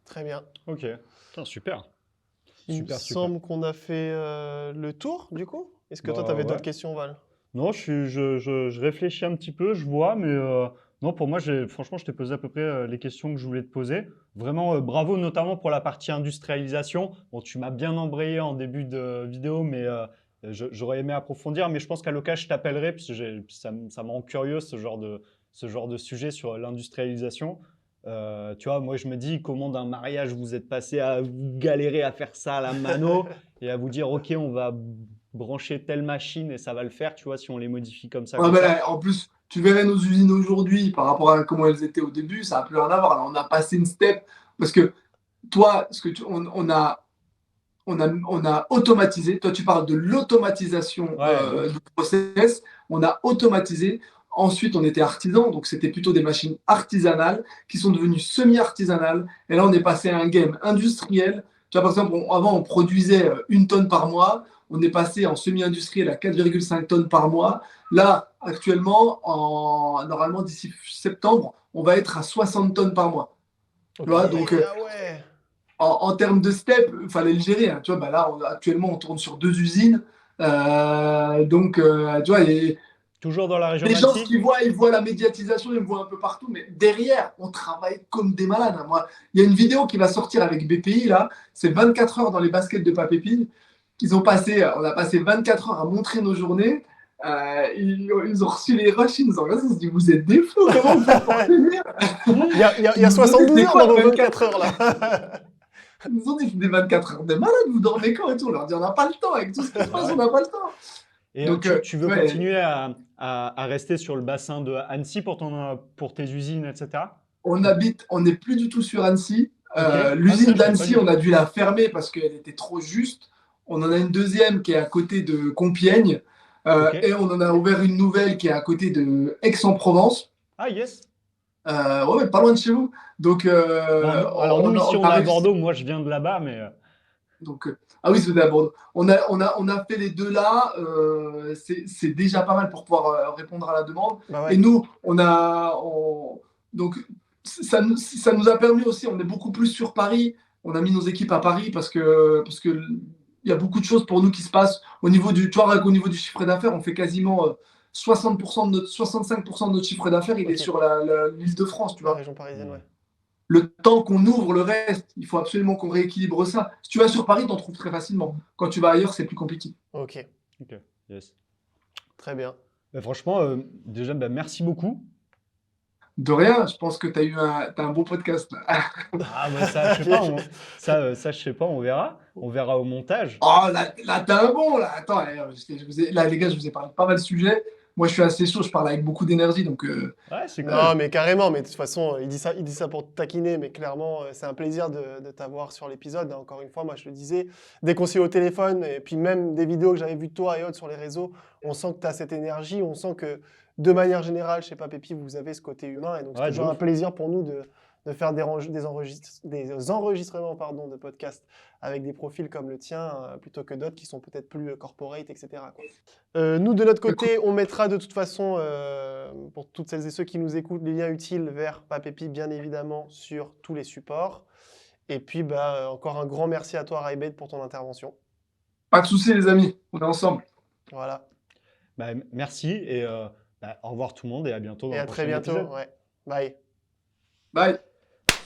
très bien. Ok. Putain, super. Il me Super, super. semble qu'on a fait le tour, du coup. Est-ce que toi, tu Bah avais ouais. d'autres questions, Val? Non, je réfléchis un petit peu, je vois, mais non, pour moi, franchement, je t'ai posé à peu près les questions que je voulais te poser. Vraiment, bravo, notamment pour la partie industrialisation. Bon, tu m'as bien embrayé en début de vidéo, mais j'aurais aimé approfondir. Mais je pense qu'à l'occasion, je t'appellerai, parce que ça me rend curieux, ce genre de sujet sur l'industrialisation. Tu vois, moi, je me dis, comment d'un mariage vous êtes passé à vous galérer à faire ça à la mano et à vous dire, OK, on va brancher telle machine et ça va le faire, tu vois, si on les modifie comme ça, Ouais, comme mais ça. là, en plus, tu verrais nos usines aujourd'hui par rapport à comment elles étaient au début, ça n'a plus rien à voir. Là, on a passé une step parce que toi, on a automatisé. Toi, tu parles de l'automatisation Ouais, de ouf. du process. On a automatisé. Ensuite, on était artisan, donc c'était plutôt des machines artisanales qui sont devenues semi-artisanales. Et là, on est passé à un game industriel. Tu vois, par exemple, avant, on produisait 1 tonne par mois. on est passé en semi-industriel à 4,5 tonnes par mois. Là, actuellement, normalement, d'ici septembre, on va être à 60 tonnes par mois. Tu vois, donc, Ah ouais. en termes de step, il fallait le gérer. Hein. Tu vois, bah là, actuellement, on tourne sur 2 usines. Donc, tu vois, Toujours dans la région les gens, ce d'Annecy? qu'ils voient, ils voient la médiatisation, ils me voient un peu partout, mais derrière, on travaille comme des malades. Hein. Moi, il y a une vidéo qui va sortir avec BPI, là, c'est 24 heures dans les baskets de Papépi. On a passé 24 heures à montrer nos journées. Ils ont reçu les rushs, ils nous ont regardé, ils se disent, vous êtes des fous, comment vous faites pour tenir? Il y a 72 heures dans vos 24 heures là. Ils nous ont dit, des 24 heures de malade, vous dormez quand et tout. On leur dit, on n'a pas le temps, avec tout ce qui se passe, on n'a pas le temps. Et Donc, tu veux ouais, continuer à rester sur le bassin de Annecy pour tes usines, etc. on n'est plus du tout sur Annecy. Ok. Ah, ça, L'usine je savais pas d'Annecy, du on a tout. dû la fermer parce qu'elle était trop juste. On en a une deuxième qui est à côté de Compiègne. Ok. Et on en a ouvert une nouvelle qui est à côté de Aix-en-Provence. Ah, yes. Ouais, mais pas loin de chez vous. Donc, Non, alors nous, ici, on on a est à réussi. Bordeaux. Moi, je viens de là-bas, mais Donc, ah oui, c'était à Bordeaux. On a fait les deux là. C'est déjà pas mal pour pouvoir répondre à la demande. Bah Et ouais. nous, donc, ça nous a permis aussi, on est beaucoup plus sur Paris. On a mis nos équipes à Paris parce que il y a beaucoup de choses pour nous qui se passent au niveau du, tu vois, au niveau du chiffre d'affaires. On fait quasiment 65% de notre chiffre d'affaires, il est Ok. sur l'île de France, tu La vois. région parisienne, ouais. Le temps qu'on ouvre le reste, il faut absolument qu'on rééquilibre ça. Si tu vas sur Paris, tu en trouves très facilement. Quand tu vas ailleurs, c'est plus compliqué. Ok. ok. Yes. Très bien. Bah, franchement, déjà, bah, merci beaucoup. De rien, je pense que tu as un bon podcast. Là. Ah, bah, ça, je sais pas. Ça, je sais pas. On verra. On verra au montage. Oh, là t'as un bon, là. Attends, là, les gars, je vous ai parlé de pas mal de sujets. Moi, je suis assez chaud, je parle avec beaucoup d'énergie. Donc, Ouais, c'est Non, cool. mais carrément, mais de toute façon, il dit ça pour te taquiner, mais clairement, c'est un plaisir de t'avoir sur l'épisode. Encore une fois, moi, je le disais, des conseils au téléphone, et puis même des vidéos que j'avais vues de toi et autres sur les réseaux, on sent que tu as cette énergie, on sent que, de manière générale, chez Papépi, vous avez ce côté humain, et donc c'est Ouais, de toujours un ouf. plaisir pour nous de faire des enregistrements pardon, de podcasts avec des profils comme le tien, plutôt que d'autres qui sont peut-être plus corporate, etc. quoi. Nous, de notre côté, on mettra de toute façon, pour toutes celles et ceux qui nous écoutent, les liens utiles vers Papépi, bien évidemment, sur tous les supports. Et puis, bah, encore un grand merci à toi, Raibed, pour ton intervention. pas de soucis, les amis. On est ensemble. Voilà. Bah, merci et bah, au revoir tout le monde et à bientôt dans Et le à très prochain bientôt. épisode. Ouais. Bye. Bye.